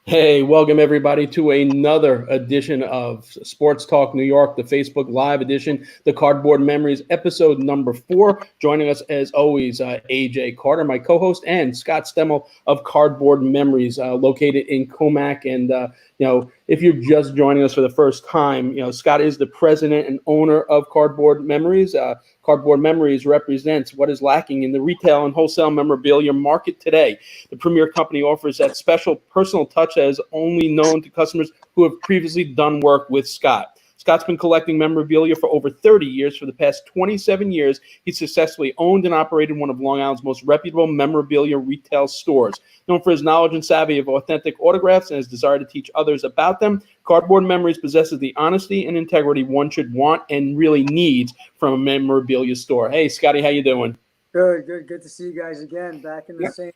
Hey, welcome everybody to another edition of Sports Talk New York, the Facebook Live edition, the Cardboard Memories, episode number 4. Joining us as always, AJ Carter, my co-host, and Scott Stimmel of Cardboard Memories, located in Comac. And if you're just joining us for the first time, Scott is the president and owner of Cardboard Memories. Cardboard Memories represents what is lacking in the retail and wholesale memorabilia market today. The premier company offers that special personal touch that is only known to customers who have previously done work with Scott. Scott's been collecting memorabilia for over 30 years. For the past 27 years, he successfully owned and operated one of Long Island's most reputable memorabilia retail stores. Known for his knowledge and savvy of authentic autographs and his desire to teach others about them, Cardboard Memories possesses the honesty and integrity one should want and really needs from a memorabilia store. Hey, Scotty, how you doing? Good to see you guys again. Back in the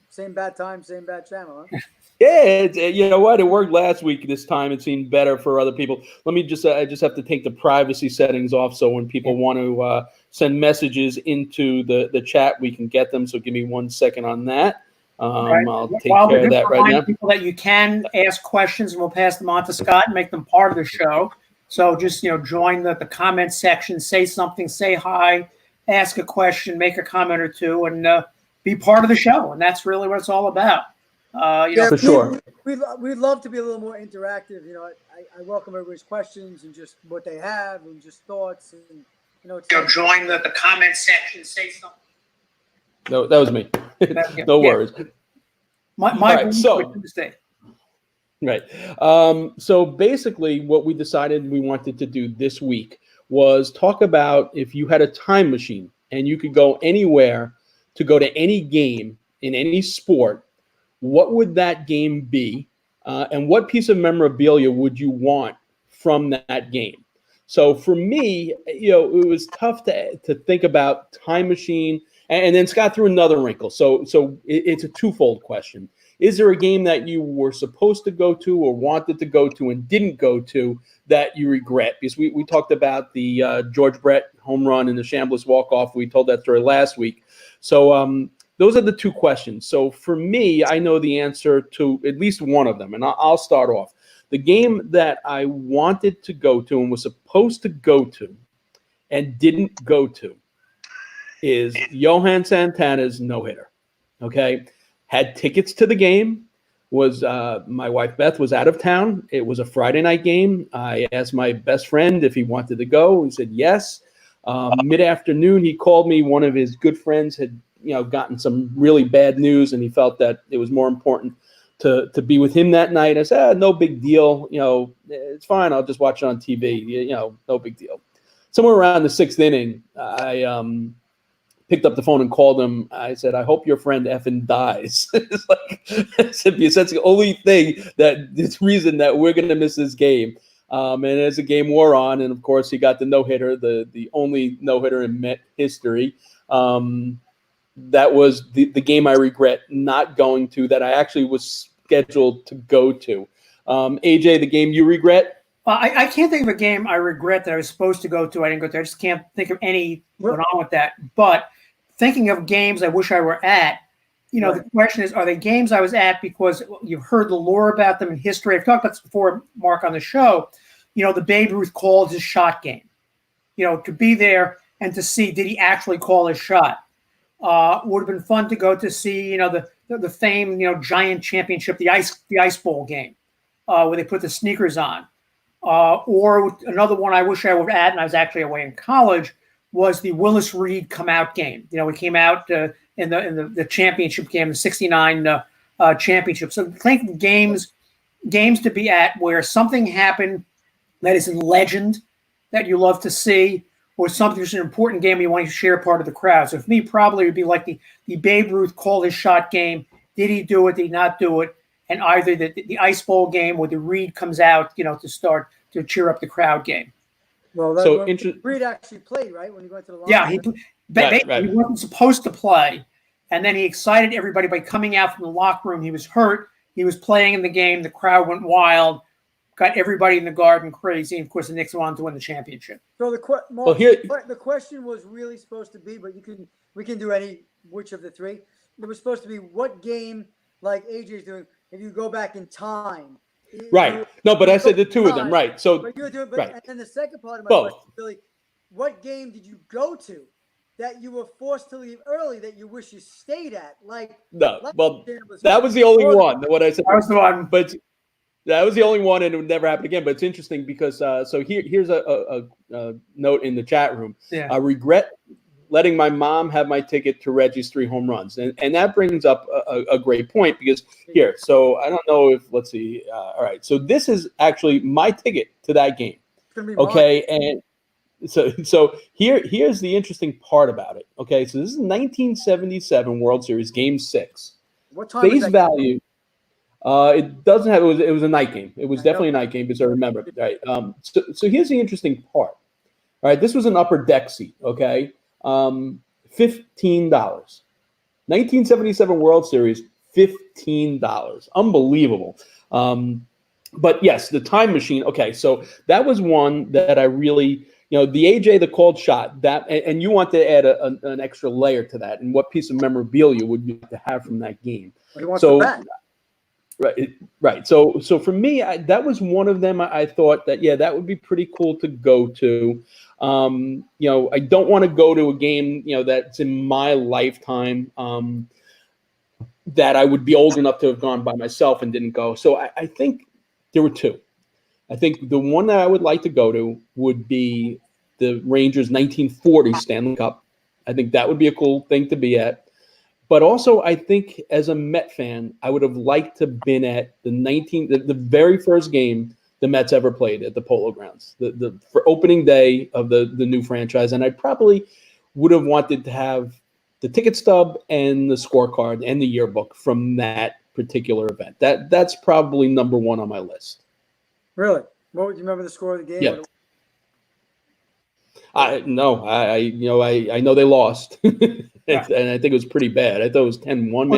same bad time, same bad channel, huh? Yeah, you know what? It worked last week. This time it seemed better for other people. Let me I just have to take the privacy settings off so when people want to send messages into the chat, we can get them. So give me 1 second on that. Right. I'll take care of that right now. People that you can ask questions, and we'll pass them on to Scott and make them part of the show. So just join the comment section, say something, say hi, ask a question, make a comment or two, and be part of the show. And that's really what it's all about. For sure. We'd love to be a little more interactive. I welcome everybody's questions and just what they have and just thoughts and join the comment section, say something. No, that was me. No worries. My mistake. Right. So basically, what we decided we wanted to do this week was talk about if you had a time machine and you could go anywhere to go to any game in any sport, what would that game be? And what piece of memorabilia would you want from that game? So for me, it was tough to think about time machine. And then Scott threw another wrinkle. So it's a twofold question. Is there a game that you were supposed to go to or wanted to go to and didn't go to that you regret? Because we talked about the George Brett home run and the Chambliss walk-off. We told that story last week. So those are the two questions. So for me, I know the answer to at least one of them, and I'll start off. The game that I wanted to go to and was supposed to go to and didn't go to is Johan Santana's no-hitter. Okay? Had tickets to the game. My wife Beth was out of town. It was a Friday night game. I asked my best friend if he wanted to go. He said yes. Mid-afternoon, he called me. One of his good friends had gotten some really bad news, and he felt that it was more important to be with him that night. I said, no big deal. It's fine. I'll just watch it on TV. No big deal. Somewhere around the 6th inning, I picked up the phone and called him. I said, I hope your friend effing dies. It's like, I said, because that's the only thing this reason that we're going to miss this game. And as the game wore on, and of course he got the no-hitter, the only no-hitter in Met history. That was the game I regret not going to, that I actually was scheduled to go to. AJ, the game you regret? I can't think of a game I regret that I was supposed to go to. I didn't go to. I just can't think of any going on with that. But thinking of games I wish I were at, right. The question is, are they games I was at because you've heard the lore about them in history? I've talked about this before, Mark, on the show. The Babe Ruth called his shot game. To be there and to see, did he actually call his shot? Would have been fun to go to see, the famed, Giant Championship, the ice bowl game, where they put the sneakers on. Or another one I wish I were at, and I was actually away in college, was the Willis Reed come out game. We came out in the championship game, the '69 championship. So think games to be at where something happened that is in legend that you love to see, or something that's an important game you want to share part of the crowd. So for me, probably it would be like the Babe Ruth call his shot game. Did he do it? Did he not do it? And either the ice bowl game where the Reed comes out, to start to cheer up the crowd game. Well, Reed actually played, right, when he went to the line? Yeah, he wasn't supposed to play, and then he excited everybody by coming out from the locker room. He was hurt. He was playing in the game. The crowd went wild, got everybody in the garden crazy. And of course, the Knicks went on to win the championship. So the question was really supposed to be, but we can do which of the three. It was supposed to be what game, like AJ's doing, if you go back in time. Right. No, but I said the two of them. Right. So, but you're doing, right. And then the second part of my Both. question, Billy, what game did you go to that you were forced to leave early that you wish you stayed at? No, well, that was the only one. What I said. That was the one. But that was the only one, and it would never happen again. But it's interesting because so here's a note in the chat room. Yeah. I regret letting my mom have my ticket to Reggie's 3 home runs, and that brings up a great point because here. So I don't know if let's see. All right, so this is actually my ticket to that game. Okay, and so here's the interesting part about it. Okay, so this is 1977 World Series Game 6. What time? Face value. It doesn't have. It was a night game. It was definitely a night game because I remember. Right. So here's the interesting part. All right. This was an upper deck seat. Okay. $15. 1977 World Series. $15. Unbelievable. But yes, the time machine. Okay. So that was one that I really. The AJ, the called shot, that, and you want to add an extra layer to that. And what piece of memorabilia would you like to have from that game? So, right. So for me, that was one of them. I thought that that would be pretty cool to go to. I don't want to go to a game that's in my lifetime that I would be old enough to have gone by myself and didn't go. So I think there were two. I think the one that I would like to go to would be the Rangers 1940 Stanley Cup. I think that would be a cool thing to be at. But also, I think as a Met fan, I would have liked to have been at the very first game the Mets ever played at the Polo Grounds, for opening day of the new franchise. And I probably would have wanted to have the ticket stub and the scorecard and the yearbook from that particular event. That's probably number one on my list. Really? What would you remember the score of the game? Yeah. I know they lost, and I think it was pretty bad. I thought it was 10-1. Well,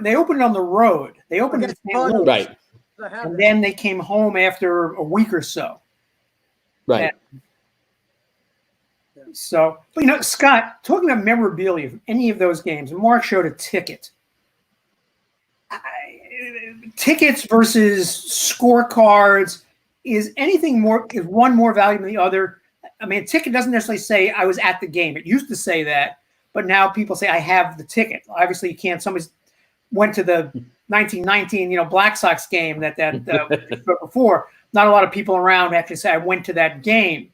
they opened on the road. They opened in St. Louis, right? And then they came home after a week or so, right? So, but Scott, talking about memorabilia from any of those games, Mark showed a ticket. Tickets versus scorecards, is one more valuable than the other? I mean, a ticket doesn't necessarily say I was at the game. It used to say that, but now people say I have the ticket. Obviously, you can't. Somebody went to the 1919, Black Sox game that before. Not a lot of people around actually say I went to that game.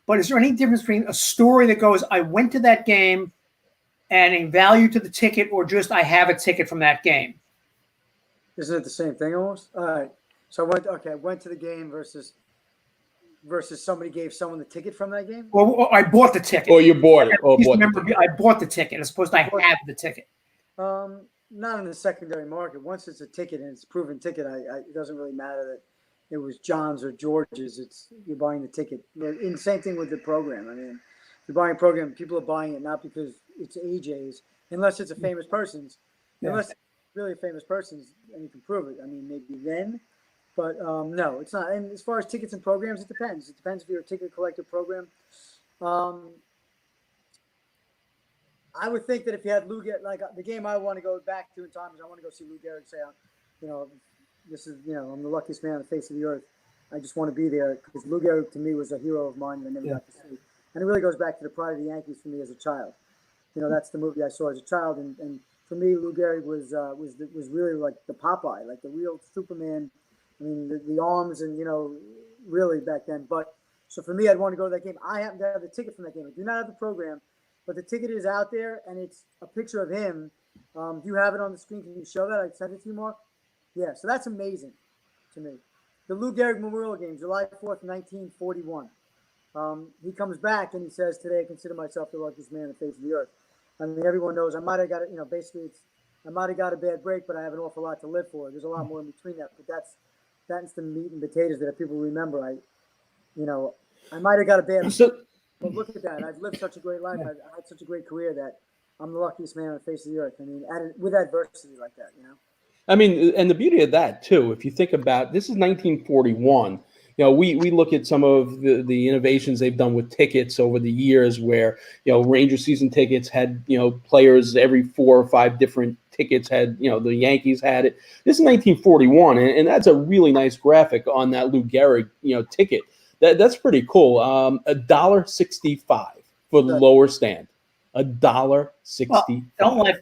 But is there any difference between a story that goes I went to that game and a value to the ticket, or just I have a ticket from that game? Isn't it the same thing almost? All right. So I went to the game versus somebody gave someone the ticket from that game? Well, I bought the ticket. Or you bought it. I bought the ticket as opposed to I have the ticket. Not in the secondary market. Once it's a ticket and it's a proven ticket, it doesn't really matter that it was John's or George's. You're buying the ticket. And same thing with the program. I mean, if you're buying a program, people are buying it not because it's AJ's, unless it's a famous person's. Yeah. Unless it's really a famous person's and you can prove it. I mean, maybe then. But no, it's not. And as far as tickets and programs, it depends. It depends if you're a ticket collector program. I would think that if you had Lou Gehrig, like the game I want to go back to in time is I want to go see Lou Gehrig say, this is, I'm the luckiest man on the face of the earth. I just want to be there because Lou Gehrig to me was a hero of mine that I never got to see. And it really goes back to the Pride of the Yankees for me as a child. That's the movie I saw as a child. And for me, Lou Gehrig was really like the Popeye, like the real Superman. I mean, the arms and, really back then. But so for me, I'd want to go to that game. I happen to have the ticket from that game. I do not have the program, but the ticket is out there and it's a picture of him. Do you have it on the screen? Can you show that? I sent it to you, Mark. Yeah, so that's amazing to me. The Lou Gehrig Memorial Game, July 4th, 1941. He comes back and he says, today I consider myself the luckiest man on the face of the earth. I mean, everyone knows I might have got it, basically I might have got a bad break, but I have an awful lot to live for. There's a lot more in between that, but that's the meat and potatoes that people remember. I might have got a bad break, but look at that. I've lived such a great life. I've had such a great career that I'm the luckiest man on the face of the earth. I mean, with adversity like that, I mean, and the beauty of that too, if you think about, this is 1941. We look at some of the innovations they've done with tickets over the years, where Ranger season tickets had players every 4 or 5 different tickets had, the Yankees had it. This is 1941, and that's a really nice graphic on that Lou Gehrig, ticket. That's pretty cool. $1.65 for the lower stand. $1.65. Well, don't let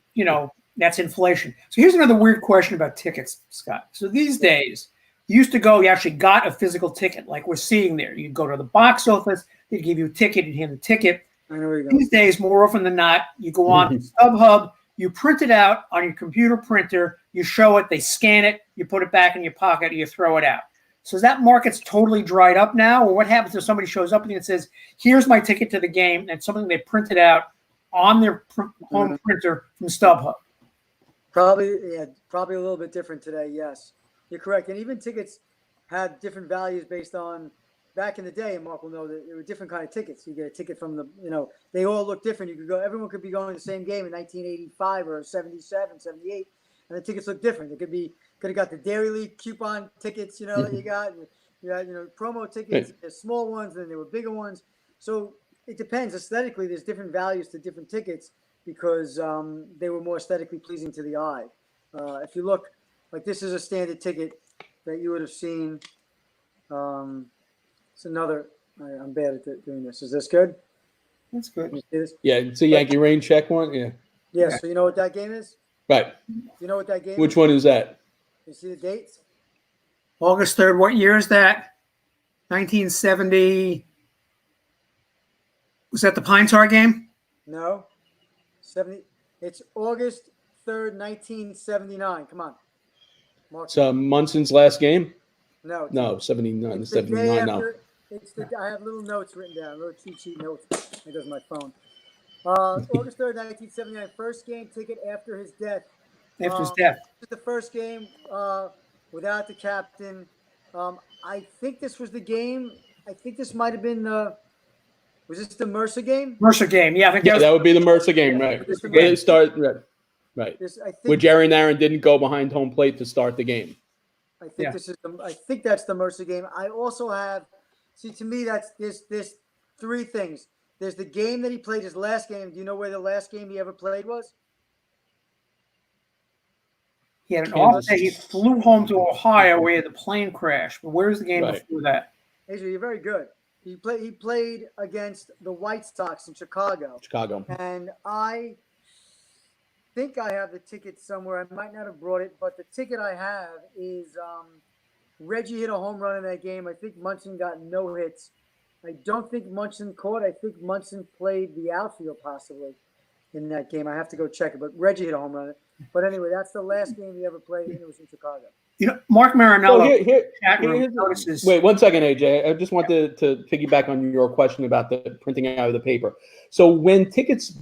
that's inflation. So here's another weird question about tickets, Scott. So these days, you used to go, you actually got a physical ticket, like we're seeing there. You'd go to the box office, they'd give you a ticket, you'd hand the ticket. I know where you're going. These days, more often than not, you go on to StubHub, you print it out on your computer printer, you show it, they scan it, you put it back in your pocket, and you throw it out. So is that market's totally dried up now? Or what happens if somebody shows up and says, here's my ticket to the game, and something they printed out on their home printer from StubHub? Probably a little bit different today, yes. You're correct. And even tickets had different values based on, back in the day, and Mark will know that there were different kind of tickets. You get a ticket from they all look different. You could go, everyone could be going to the same game in 1985 or 77, 78, and the tickets look different. It could have got the Dairy League coupon tickets, that you got. You had, promo tickets, there's small ones, and there were bigger ones. So it depends. Aesthetically, there's different values to different tickets because they were more aesthetically pleasing to the eye. If you look, like this is a standard ticket that you would have seen. It's another. I'm bad at doing this. Is this good? That's good. Can you see this? Yeah, it's a Yankee Rain check one. Yeah. Yeah. So you know what that game is? Right. You know what that game? Which one is that? You see the dates? August 3rd. What year is that? 1970. Was that the Pine Tar game? No. 70. It's August 3rd, 1979. Come on. Mark. It's Munson's last game? No. No, 79. It's the 79, day no. after. I have little notes written down, little cheat sheet notes. It goes my phone. August 3rd, 1979. First game ticket after his death. After his death. This is the first game without the captain. I think this was the game. I think this might have been the. Was this the Mercer game? Mercer game, yeah. I think that would be the Mercer game, right? It started, right. Where Jerry Naron didn't go behind home plate to start the game. I think I think that's the Mercer game. I also have. See, to me, there's three things. There's the game that he played, his last game. Do you know where the last game he ever played was? He had an off day. He flew home to Ohio where he had the plane crash. But where's the game before that? Adrian, you're very good. He played against the White Sox in Chicago. And I think I have the ticket somewhere. I might not have brought it, but the ticket I have is Reggie hit a home run in that game. I think Munson got no hits. I don't think Munson caught. I think Munson played the outfield possibly in that game. I have to go check it, but Reggie hit a home run. But anyway, that's the last game he ever played, and it was in Chicago. Mark Marinello. Wait 1 second, AJ. I just want to piggyback on your question about the printing out of the paper. So when tickets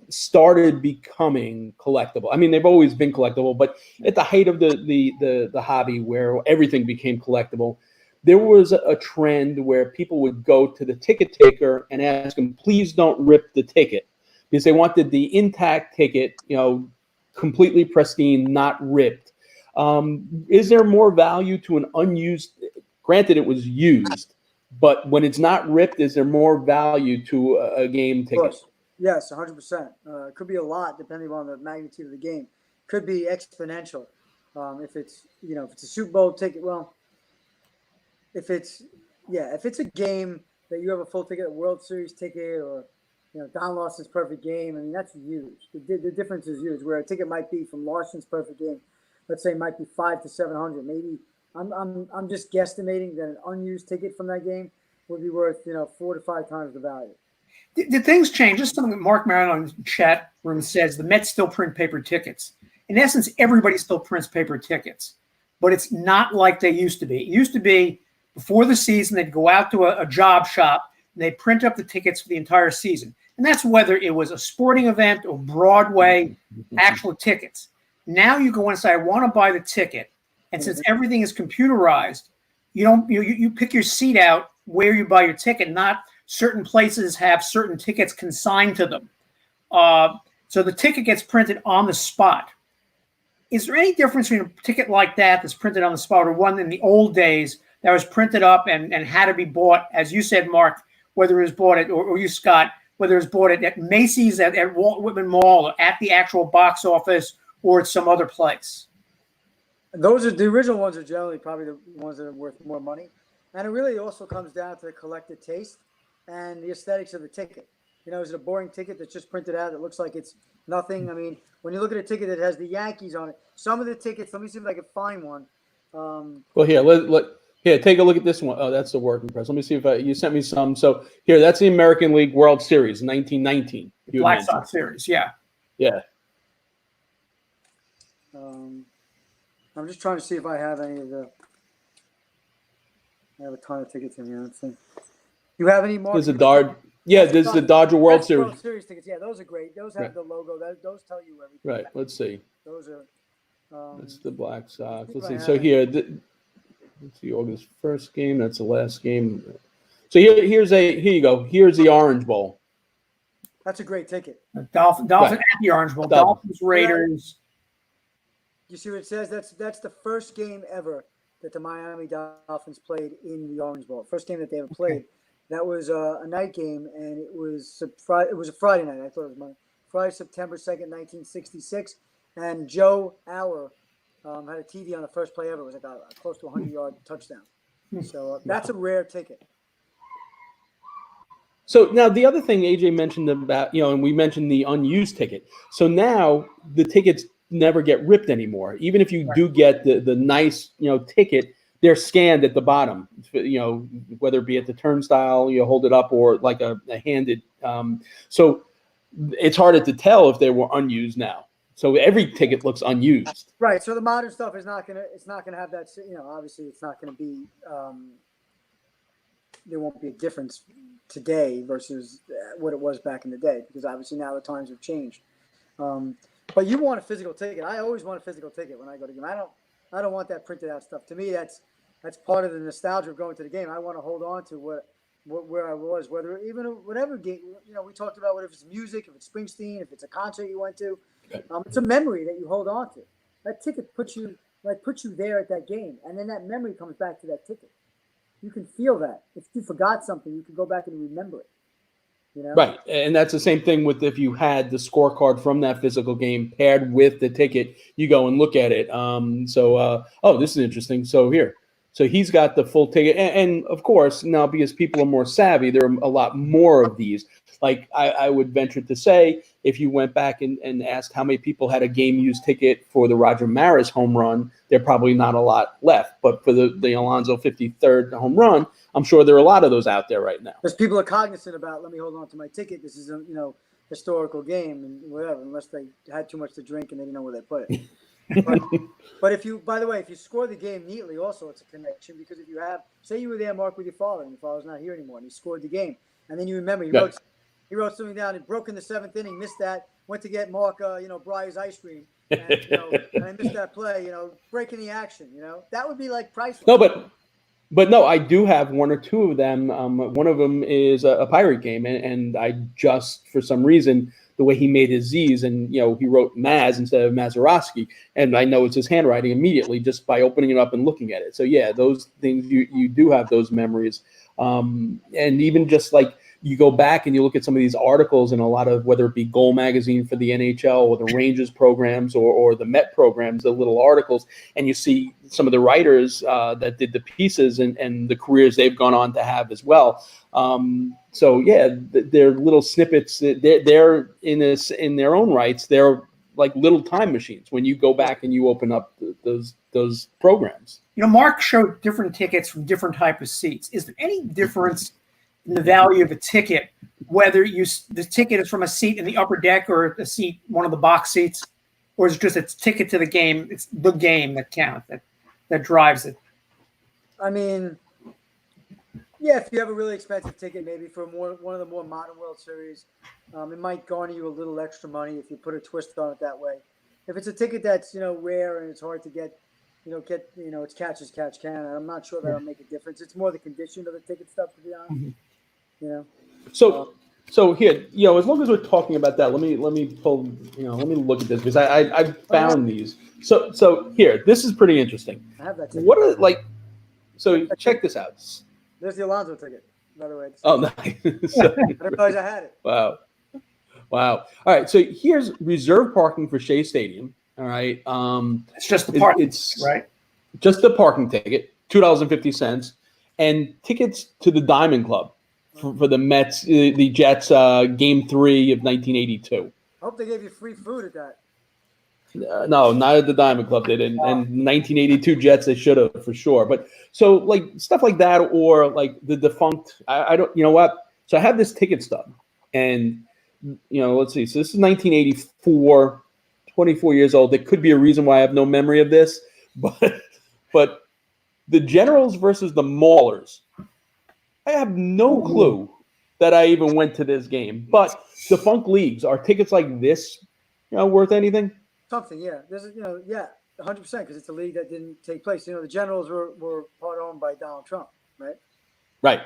started becoming collectible, I mean, they've always been collectible, but at the height of the hobby where everything became collectible, there was a trend where people would go to the ticket taker and ask him, please don't rip the ticket, because they wanted the intact ticket, completely pristine, not ripped. Is there more value to an unused, granted it was used, but when it's not ripped, is there more value to a game ticket? Yes, 100%. It could be a lot depending on the magnitude of the game. Could be exponential. If it's a Super Bowl ticket, well, if it's a game that you have a full ticket, a World Series ticket, or Don Lawson's perfect game, I mean, that's huge. The difference is huge. Where a ticket might be from Larson's perfect game, let's say, might be $500 to $700. Maybe I'm just guesstimating that an unused ticket from that game would be worth 4 to 5 times the value. Did things change? Just something that Mark Marinello in the chat room says the Mets still print paper tickets. In essence, everybody still prints paper tickets, but it's not like they used to be. It used to be before the season, they'd go out to a job shop and they'd print up the tickets for the entire season. And that's whether it was a sporting event or Broadway, actual tickets. Now you go in and say, I want to buy the ticket. And since everything is computerized, you pick your seat out where you buy your ticket, not certain places have certain tickets consigned to them. So the ticket gets printed on the spot. Is there any difference between a ticket like that that's printed on the spot or one in the old days that was printed up and had to be bought, as you said, Mark, whether it was bought at, or you, Scott, whether it was bought at Macy's, at Walt Whitman Mall, or at the actual box office, or it's some other place? Those are the original ones are generally probably the ones that are worth more money. And it really also comes down to the collector taste and the aesthetics of the ticket. You know, is it a boring ticket that's just printed out that looks like it's nothing? I mean, when you look at a ticket that has the Yankees on it, some of the tickets, let me see if I can find one. Well, here, here, take a look at this one. Oh, that's the working press. Let me see if you sent me some. So here, that's the American League World Series, 1919. Black Sox series, yeah. Yeah. I'm just trying to see if I have any of the. I have a ton of tickets in here. Let's see. You have any more? There's a Dodger. Yeah, there's the Dodger World Series. World Series tickets. Yeah, those are great. Those have the logo. Those tell you everything. Right. Let's see. Those are. That's the Black Sox. Let's see. So here, let's see. August 1st game. That's the last game. So here you go. Here's the Orange Bowl. That's a great ticket. Dolphins at the Orange Bowl. Dolphins, Raiders. You see what it says? That's the first game ever that the Miami Dolphins played in the Orange Bowl. First game that they ever played. Okay. That was a night game, and it was a Friday night. I thought it was Friday, September 2nd, 1966. And Joe Auer had a TD on the first play ever. It was like a close to 100-yard touchdown. So that's a rare ticket. So now the other thing AJ mentioned about, and we mentioned the unused ticket. So now the tickets never get ripped anymore. Even if you do get the nice, ticket, they're scanned at the bottom, whether it be at the turnstile, you hold it up, or like a handed. So it's harder to tell if they were unused now. So every ticket looks unused. Right. So the modern stuff is not gonna have that. Obviously it's not gonna be. There won't be a difference today versus what it was back in the day, because obviously now the times have changed. But you want a physical ticket. I always want a physical ticket when I go to the game. I don't want that printed out stuff. To me, that's part of the nostalgia of going to the game. I want to hold on to where I was, whatever game. We talked about if it's music, if it's Springsteen, if it's a concert you went to. It's a memory that you hold on to. That ticket puts you there at that game, and then that memory comes back to that ticket. You can feel that. If you forgot something, you can go back and remember it. Right, and that's the same thing with if you had the scorecard from that physical game paired with the ticket, you go and look at it. This is interesting. So he's got the full ticket, and of course now, because people are more savvy, there are a lot more of these. Like I would venture to say, if you went back and asked how many people had a game used ticket for the Roger Maris home run, there are probably not a lot left. But for the Alonso 53rd home run, I'm sure there are a lot of those out there right now. Because people are cognizant about, let me hold on to my ticket. This is a historical game and whatever, unless they had too much to drink and they didn't know where they put it. But if you score the game neatly, also it's a connection, because if you say you were there, Mark, with your father, and your father's not here anymore, and he scored the game, and then you remember he wrote something down. He broke in the 7th inning, missed that, went to get Mark, Breyer's ice cream, and, and I missed that play, breaking the action, that would be like priceless. No, but no, I do have one or two of them. One of them is a Pirate game, and I just, for some reason, the way he made his Z's, and he wrote Maz instead of Mazeroski, and I know it's his handwriting immediately just by opening it up and looking at it. So yeah, those things, you do have those memories, and even just like you go back and you look at some of these articles in a lot of, whether it be Goal Magazine for the NHL or the Rangers programs or the Met programs, the little articles, and you see some of the writers that did the pieces and the careers they've gone on to have as well. So yeah, they're little snippets. They're in their own rights. They're like little time machines when you go back and you open up those programs. Mark showed different tickets from different type of seats. Is there any difference in the value of a ticket, whether the ticket is from a seat in the upper deck or a seat, one of the box seats, or is it just a ticket to the game? It's the game that counts, that drives it. I mean, yeah, if you have a really expensive ticket, maybe for one of the more modern World Series, it might garner you a little extra money if you put a twist on it that way. If it's a ticket that's rare and it's hard to get, it's catch as catch can, I'm not sure that'll make a difference. It's more the condition of the ticket stuff, to be honest. Mm-hmm. So here, as long as we're talking about that, let me pull, let me look at this, because I found these. So here, this is pretty interesting. I have that ticket. What are so check this out. There's the Alonso ticket, by the way. Oh, nice. I didn't realize I had it. Wow. All right. So here's reserve parking for Shea Stadium. All right. It's just the parking, it's right? just the parking ticket, $2.50, and tickets to the Diamond Club for the Mets, the Jets, Game 3 of 1982. I hope they gave you free food at that. No, not at the Diamond Club. They didn't. And 1982 Jets, they should have for sure. But so like stuff like that, or like the defunct. I don't. You know what? So I have this ticket stub, and let's see. So this is 1984. 24 years old. There could be a reason why I have no memory of this, but the Generals versus the Maulers. I have no clue that I even went to this game. But defunct leagues, are tickets like this, worth anything? Something, yeah. There's, 100%, because it's a league that didn't take place. The Generals were part owned by Donald Trump, right? Right.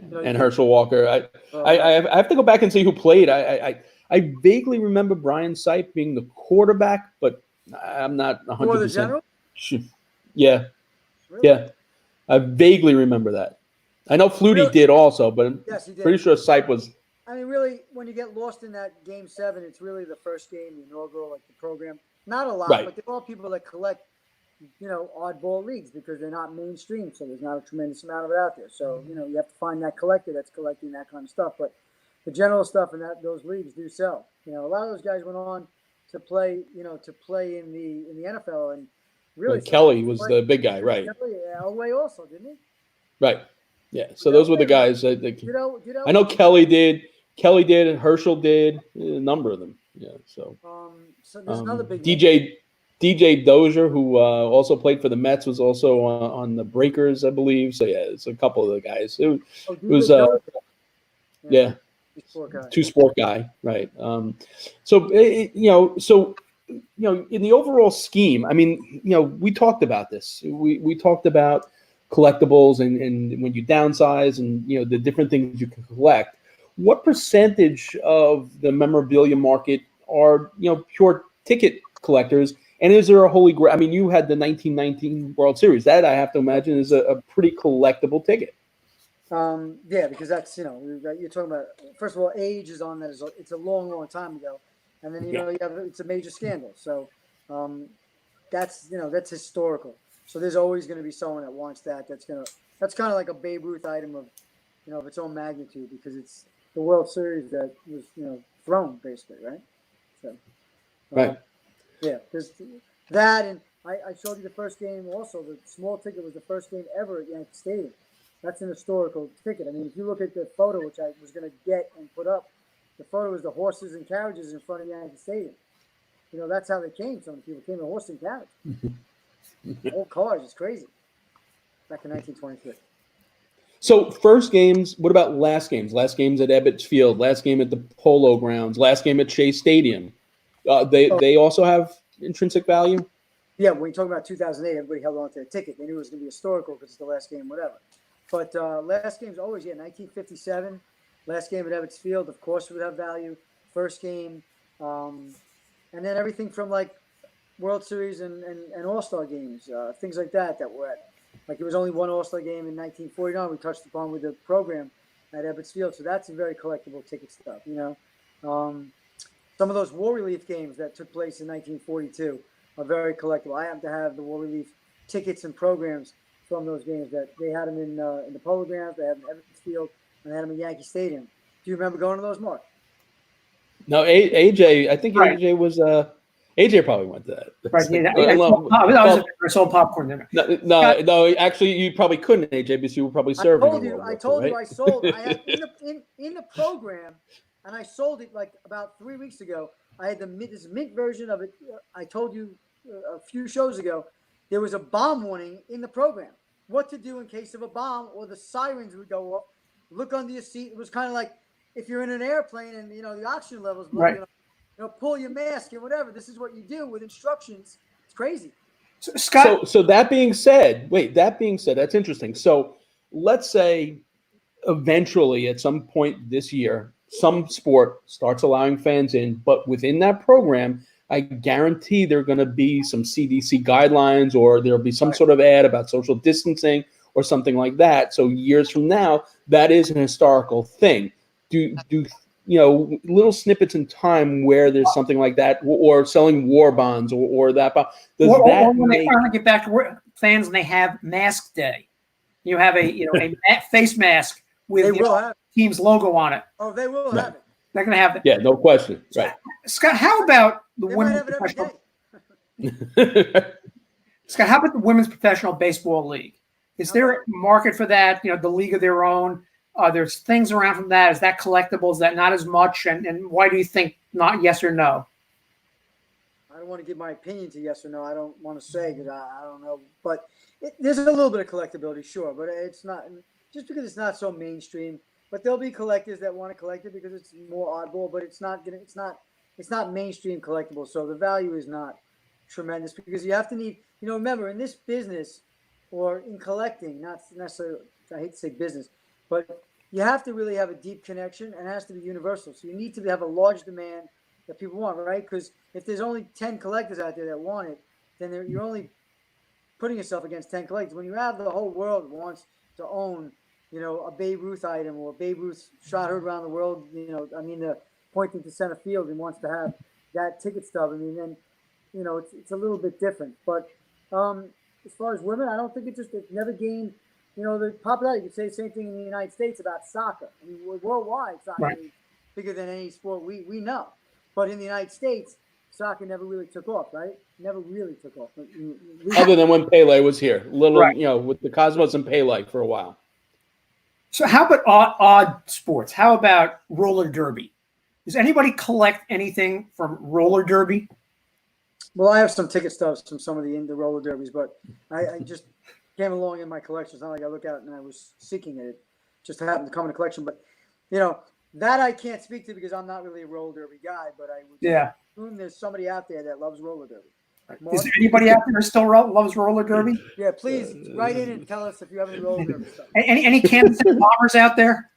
And Herschel Walker. I have to go back and see who played. I vaguely remember Brian Sipe being the quarterback, but I'm not 100%. For the General? Yeah. Really? Yeah. I vaguely remember that. I know Flutie Really? did also, but I'm Yes, he did. pretty sure Sipe was. I mean, really, when you get lost in that Game 7, it's really the first game, the inaugural, like the program. Not a lot, Right. but they're all people that collect, oddball leagues because they're not mainstream, so there's not a tremendous amount of it out there. So, you have to find that collector that's collecting that kind of stuff. But the general stuff and those leagues do sell. A lot of those guys went on to play, in the NFL, and really Like Kelly was the big guy, right? Kelly, Elway also, didn't he? Right. Yeah. So those were the guys. I know Kelly. Kelly did, and Herschel did, a number of them. Yeah. So. So there's another big DJ Dozier, who also played for the Mets, was also on the Breakers, I believe. So yeah, it's a couple of the guys. It was yeah. Two-sport guy, right? So in the overall scheme, I mean, we talked about this. We talked about collectibles and when you downsize and the different things you can collect. What percentage of the memorabilia market are pure ticket collectors? And is there a holy grail? I mean, you had the 1919 World Series. That I have to imagine is a pretty collectible ticket. Yeah, because that's you're talking about. First of all, age is on that. It's a long time ago, and then it's a major scandal. So that's historical. So there's always going to be someone that wants that. That's kind of like a Babe Ruth item of its own magnitude, because it's the World Series that was thrown basically, right? So right. Yeah, there's that, and I showed you the first game also. The small ticket was the first game ever at Yankee Stadium. That's an historical ticket. I mean, if you look at the photo, which I was going to get and put up, the photo was the horses and carriages in front of Yankee Stadium. That's how they came. Some people came in horse and carriage. Old cars, it's crazy. Back in 1923. So first games, what about last games? Last games at Ebbets Field, last game at the Polo Grounds, last game at Shea Stadium. They also have intrinsic value? Yeah, when you talk about 2008, everybody held on to their ticket. They knew it was going to be historical because it's the last game, whatever. But last game's always, 1957. Last game at Ebbets Field, of course, would have value. First game. And then everything from, like, World Series and All-Star games, things like that were at. Like, there was only one All-Star game in 1949 we touched upon with the program at Ebbets Field. So that's a very collectible ticket stuff, Some of those War Relief games that took place in 1942 are very collectible. I happen to have the War Relief tickets and programs from those games. That they had them in the Polo Grounds, they had them in Ebbets Field, and they had them in Yankee Stadium. Do you remember going to those, Mark? No, AJ. I think right. AJ was. AJ probably went to that. Right. Yeah, I sold popcorn there. No. Actually, you probably couldn't, AJ, because you were probably serving. I told you, I sold. I had in the program. And I sold it like about 3 weeks ago. I had this mint version of it. I told you a few shows ago, there was a bomb warning in the program. What to do in case of a bomb or the sirens would go off. Look under your seat. It was kind of like if you're in an airplane and the oxygen levels, right. Pull your mask and whatever. This is what you do with instructions. It's crazy. So, Scott. So that being said, that's interesting. So let's say eventually at some point this year, some sport starts allowing fans in, but within that program, I guarantee there are going to be some CDC guidelines, or there'll be some sort of ad about social distancing or something like that. So years from now, that is an historical thing. little snippets in time where there's something like that, or selling war bonds or that. Does that when they make finally get back to work, fans and they have mask day? You have a face mask with They will have. team's logo on it. Oh, they will Right. have it. They're going to have it. Yeah, no question. Right. Scott, how about the They might women's have it every professional? day. Scott, how about the women's professional baseball league? Is there a market for that? The league of their own. There's things around from that. Is that collectible? Is that not as much? And why do you think not? Yes or no? I don't want to give my opinion to yes or no. I don't want to say because I don't know. But there's a little bit of collectability, sure. But it's not just because it's not so mainstream. But there'll be collectors that want to collect it because it's more oddball. But it's not mainstream collectible. So the value is not tremendous because you have to need. Remember in this business or in collecting, not necessarily. I hate to say business, but you have to really have a deep connection and it has to be universal. So you need to have a large demand that people want, right? Because if there's only 10 collectors out there that want it, then you're only putting yourself against 10 collectors. When you have the whole world wants to own, a Babe Ruth item or Babe Ruth shot heard around the world, the pointing to center field and wants to have that ticket stub. Then, it's a little bit different. But as far as women, I don't think it never gained, the popularity. You could say the same thing in the United States about soccer. Worldwide, soccer is bigger than any sport we know. But in the United States, soccer never really took off, right? Never really took off. Other than when Pele was here, with the Cosmos and Pele for a while. So how about odd sports? How about roller derby? Does anybody collect anything from roller derby? Well, I have some ticket stubs from some of the roller derbies, but I just came along in my collection. It's not like I look out and I was seeking it. It just happened to come in a collection. But, that I can't speak to because I'm not really a roller derby guy, but I would assume there's somebody out there that loves roller derby. Mark? Is there anybody out there who still loves roller derby? Yeah, please write in and tell us if you have any roller derby stuff. Any Kansas City Bombers out there?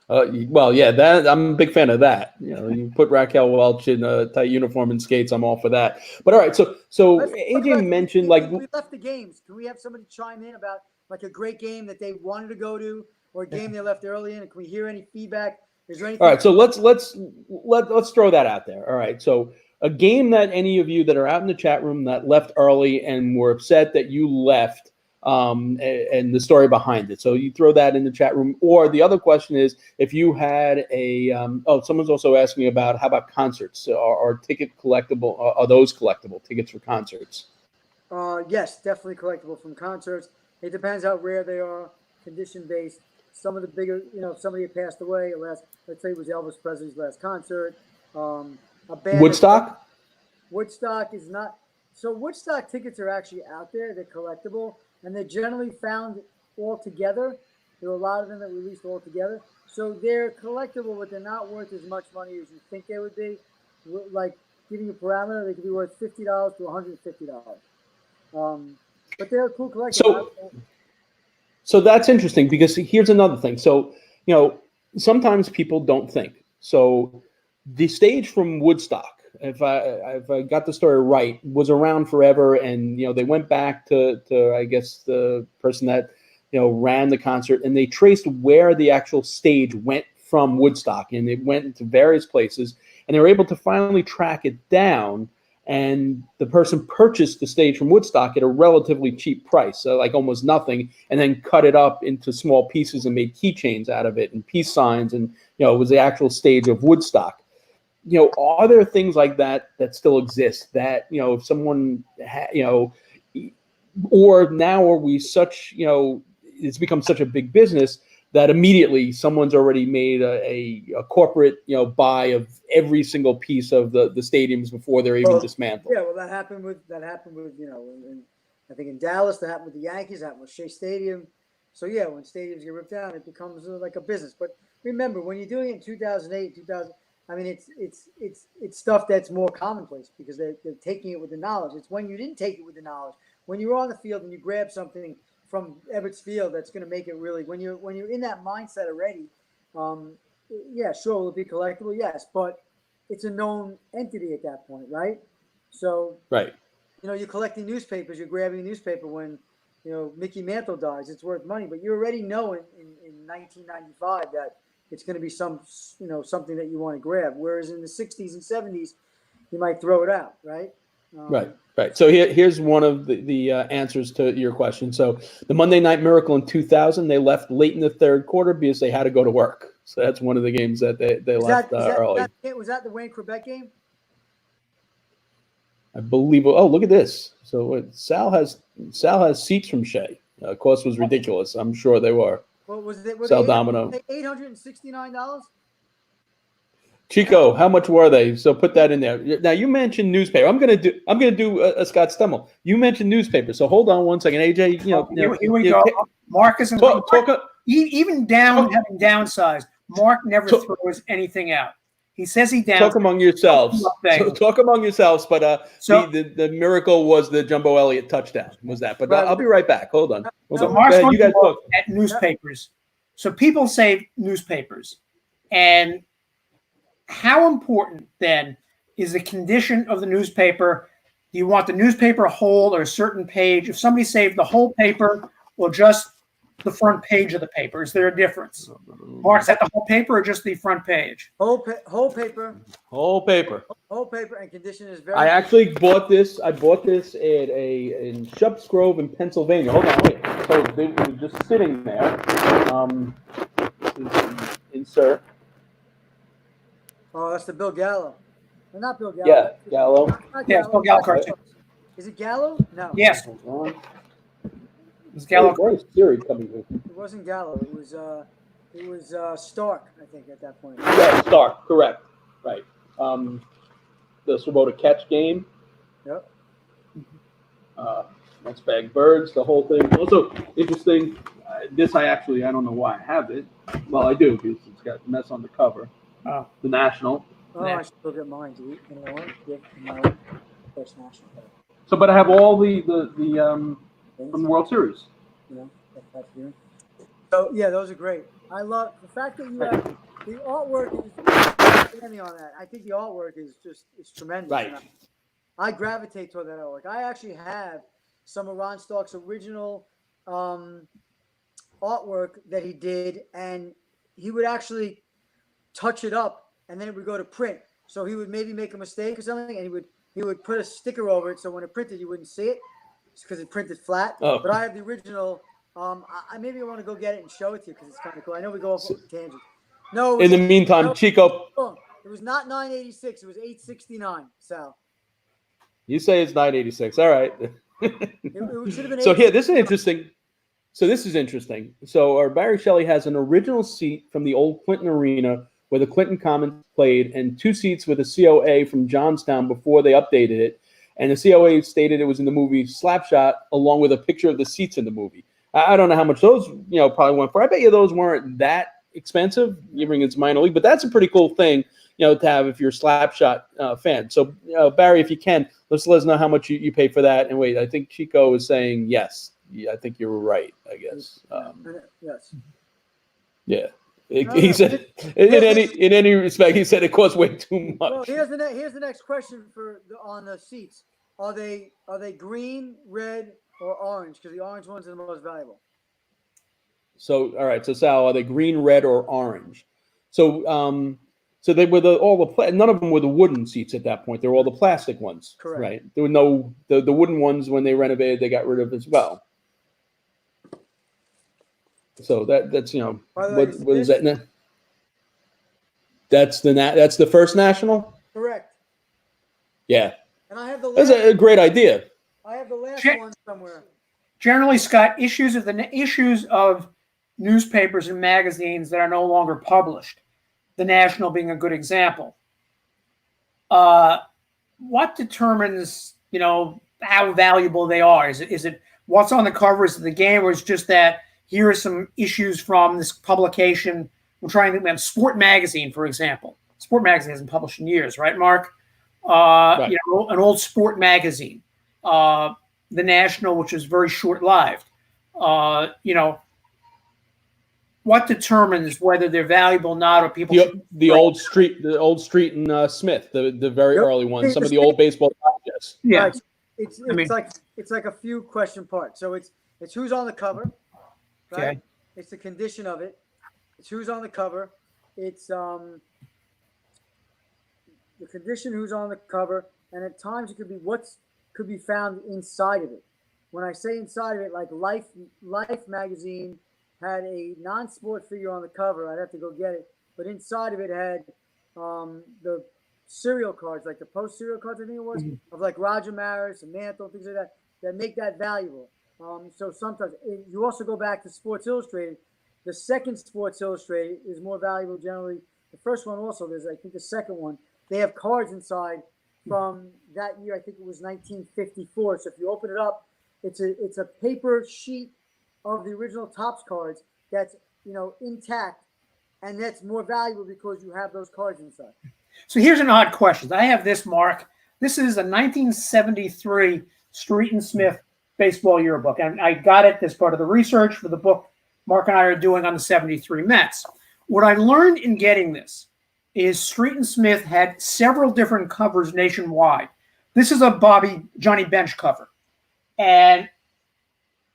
Well, yeah, that I'm a big fan of that. You put Raquel Welch in a tight uniform and skates, I'm all for that. But all right, so AJ mentioned we left the games. Can we have somebody chime in about like a great game that they wanted to go to or a game they left early in? And can we hear any feedback? Is there anything? All right, so let's throw that out there. All right, so a game that any of you that are out in the chat room that left early and were upset that you left, and the story behind it. So you throw that in the chat room. Or the other question is, if you had someone's also asking about how about concerts? Are ticket collectible? Are those collectible tickets for concerts? Yes, definitely collectible from concerts. It depends how rare they are, condition based. Some of the bigger, somebody had passed away. Let's say it was Elvis Presley's last concert. A band. Woodstock is not. So Woodstock tickets are actually out there. They're collectible, and they're generally found all together. There are a lot of them that released all together. So they're collectible, but they're not worth as much money as you think they would be. Like, giving you a parameter, they could be worth $50 to $150. But they're a cool collection. So that's interesting because here's another thing. So, sometimes people don't think. So the stage from Woodstock, if I got the story right, was around forever. And, they went back to I guess, the person that, ran the concert, and they traced where the actual stage went from Woodstock, and it went into various places, and they were able to finally track it down. And the person purchased the stage from Woodstock at a relatively cheap price, so like almost nothing, and then cut it up into small pieces and made keychains out of it and peace signs, and it was the actual stage of Woodstock. Are there things like that still exist that if someone or now are we such it's become such a big business that immediately someone's already made a corporate buy of every single piece of the stadiums before they're even dismantled. Yeah, well, that happened with I think in Dallas, that happened with the Yankees, that happened with Shea Stadium. So yeah, when stadiums get ripped down, it becomes like a business. But remember, when you're doing it in 2008, 2000, it's stuff that's more commonplace because they're taking it with the knowledge. It's when you didn't take it with the knowledge, when you're on the field and you grab something from Ebbets Field that's going to make it really, when you're in that mindset already, yeah, sure, will it be collectible? Yes, but it's a known entity at that point, right? So, right, you're collecting newspapers, you're grabbing a newspaper when, Mickey Mantle dies, it's worth money, but you already know in 1995 that it's going to be something that you want to grab. Whereas in the 60s and 70s, you might throw it out, right? Right. So here's one of the answers to your question. So the Monday Night Miracle in 2000, they left late in the third quarter because they had to go to work. So that's one of the games that they left early. Was that the Wayne Quebec game? I believe. Oh, look at this. So Sal has seats from Shea. Cost was ridiculous. I'm sure they were. What was it? Sal Domino. $869. Chico, how much were they? So put that in there. Now you mentioned newspaper. I'm gonna do a Scott Stimmel. You mentioned newspaper. So hold on one second, AJ. Here we go. Mark isn't even having downsized. Mark never throws anything out. He says he downs. Talk among yourselves. Talk among yourselves. But the miracle was the Jumbo Elliott touchdown. Was that? But I'll be right back. Hold on. So Mark's going to look at newspapers. So people say newspapers, and how important then is the condition of the newspaper? Do you want the newspaper whole or a certain page? If somebody saved the whole paper or just the front page of the paper, is there a difference? Mark, is that the whole paper or just the front page? Whole paper. Whole paper. Whole paper, and condition is very. I actually bought this. I bought this in Shupps Grove in Pennsylvania. Hold on, wait. So they were just sitting there. Insert. Oh, that's the Bill Gallo. Well, not Bill Gallo. Yeah, Gallo. Yeah, it's Bill Gallo cartoon. Is it Gallo? No. Yes. It's Gallo. Where's Siri coming in? It wasn't Gallo. It was Stark, I think, at that point. Yeah, Stark. Correct. Right. The Swoboda catch game. Yep. Let's Bag Birds. The whole thing. Also interesting. This I don't know why I have it. Well, I do because it's got mess on the cover. Oh. The National. Oh, I should look at mine, dude. You know what? Get my first National. So, but I have all the from the World Series. You know, that's here. So yeah, those are great. I love the fact that you have the artwork is standing on that. I think the artwork is tremendous. Right. I gravitate toward that artwork. I actually have some of Ron Stark's original artwork that he did, and he would actually touch it up, and then it would go to print. So he would maybe make a mistake or something, and he would put a sticker over it, so when it printed, you wouldn't see it, because it printed flat. Oh. But I have the original. Maybe I want to go get it and show it to you because it's kind of cool. I know we go off on tangent. No. In the meantime, Chico. It was not 986. It was 869. Sal. You say it's 986. All right. It should have been. So here, this is interesting. So our Barry Shelley has an original seat from the old Clinton Arena where the Clinton Commons played, and 2 seats with a COA from Johnstown before they updated it. And the COA stated it was in the movie Slapshot, along with a picture of the seats in the movie. I don't know how much those, probably went for. I bet you those weren't that expensive, given it's minor league. But that's a pretty cool thing, to have if you're a Slapshot fan. So, Barry, if you can, let us know how much you pay for that. And wait, I think Chico is saying yes. Yeah, I think you're right, I guess. Yes. Yeah. He said, in any respect, he said it costs way too much. Well, here's the next question on the seats. Are they green, red, or orange? Because the orange ones are the most valuable. So, all right. So, Sal, are they green, red, or orange? So, so they were none of them were the wooden seats at that point. They were all the plastic ones. Correct. Right. There were no the wooden ones when they renovated. They got rid of as well. So that's what is that? That's the first National. Correct. Yeah. And I have the. That's a great idea. I have the last one somewhere. Generally, Scott, issues of newspapers and magazines that are no longer published. The National being a good example. What determines how valuable they are? Is it what's on the cover? Is it the game, or is it just that? Here are some issues from this publication. I'm trying to think of Sport Magazine, for example. Sport Magazine hasn't published in years, right, Mark? Right. An old sport magazine. The National, which is very short-lived. What determines whether they're valuable or not, or people? The old street in Smith, the very early ones. Some of the old baseball digest. Yeah, right. It's like a few question parts. So it's who's on the cover. Right? Okay. It's the condition of it. It's who's on the cover. it's the condition, who's on the cover, and at times it could be what's could be found inside of it. When I say inside of it, like Life magazine had a non-sport figure on the cover. I'd have to go get it, but inside of it had the serial cards, like the post serial cards, I think it was, of like Roger Maris and Mantle, things like that, that make that valuable. So sometimes you also go back to Sports Illustrated. The second Sports Illustrated is more valuable generally. The first one also, there's I think the second one, they have cards inside from that year. I think it was 1954. So if you open it up, it's a paper sheet of the original Topps cards that's intact, and that's more valuable because you have those cards inside. So here's an odd question. I have this, Mark. This is a 1973 Street and Smith baseball yearbook, and I got it as part of the research for the book Mark and I are doing on the 73 Mets. What I learned in getting this is Street and Smith had several different covers nationwide. This is a Johnny Bench cover. And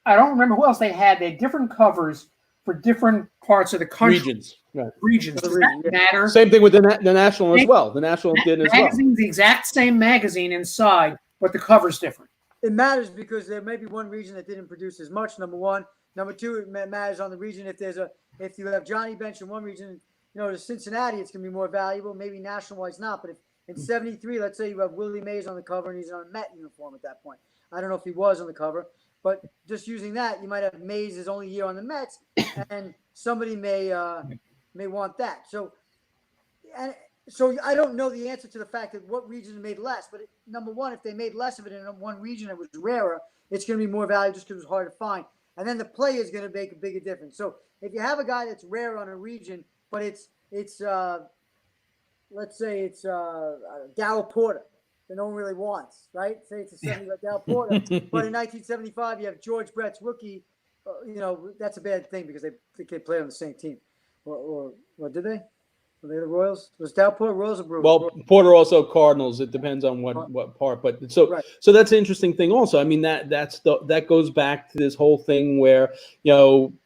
I don't remember who else they had. They had different covers for different parts of the country. Regions. Right. Regions. Does that matter? Same thing with the National as well. The National did as well. Magazine's the exact same magazine inside, but the cover's different. It matters because there may be one region that didn't produce as much, number one. Number two, it matters on the region. If you have Johnny Bench in one region, to Cincinnati, it's going to be more valuable. Maybe national-wise not. But if in 73, let's say you have Willie Mays on the cover and he's on a Met uniform at that point. I don't know if he was on the cover. But just using that, you might have Mays' only year on the Mets, and somebody may want that. So I don't know the answer to the fact that what region made less. But number one, if they made less of it in one region that was rarer, it's going to be more valuable just because it was hard to find. And then the play is going to make a bigger difference. So if you have a guy that's rare on a region, but it's let's say it's Darryl Porter that no one really wants, right? Say it's a 70 like Darryl Porter, but in 1975 you have George Brett's rookie. That's a bad thing because they played on the same team, or did they? Were they the Royals? Was Darryl Porter Royals or Brewers? Well, Porter also Cardinals. It depends on what part. But so that's an interesting thing. Also, I mean that goes back to this whole thing where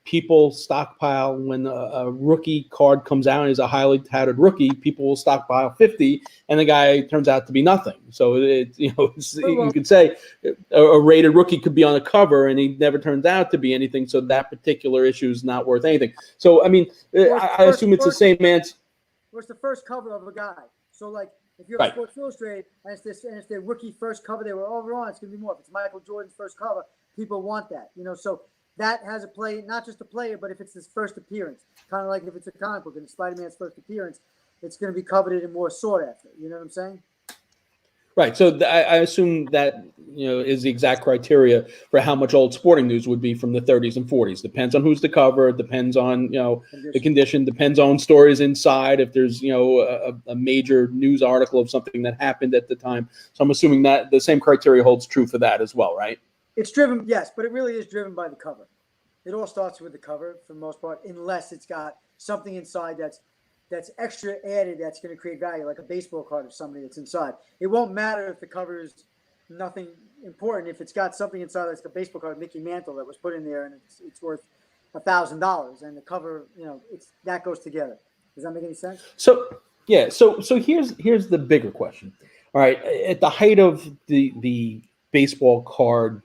people stockpile when a rookie card comes out and is a highly touted rookie. People will stockpile 50, and the guy turns out to be nothing. So you could say a rated rookie could be on the cover and he never turns out to be anything. So that particular issue is not worth anything. So I mean, I assume it's the same answer. It's the first cover of a guy. So, like, if you're a Sports Illustrated and it's their rookie first cover they were overall, it's going to be more. If it's Michael Jordan's first cover, people want that. So that has a play, not just a player, but if it's his first appearance. Kind of like if it's a comic book and Spider-Man's first appearance, it's going to be coveted and more sought after. You know what I'm saying? Right. So I assume that is the exact criteria for how much old sporting news would be from the 30s and 40s. Depends on who's the cover. Depends on the condition. Depends on stories inside. If there's a major news article of something that happened at the time. So I'm assuming that the same criteria holds true for that as well, right? It's driven, yes, but it really is driven by the cover. It all starts with the cover for the most part, unless it's got something inside that's extra added that's going to create value, like a baseball card of somebody that's inside. It won't matter if the cover is nothing important. If it's got something inside that's a baseball card, Mickey Mantle, that was put in there, and it's worth $1,000, and the cover, that goes together. Does that make any sense? So yeah. So here's the bigger question. All right, at the height of the baseball card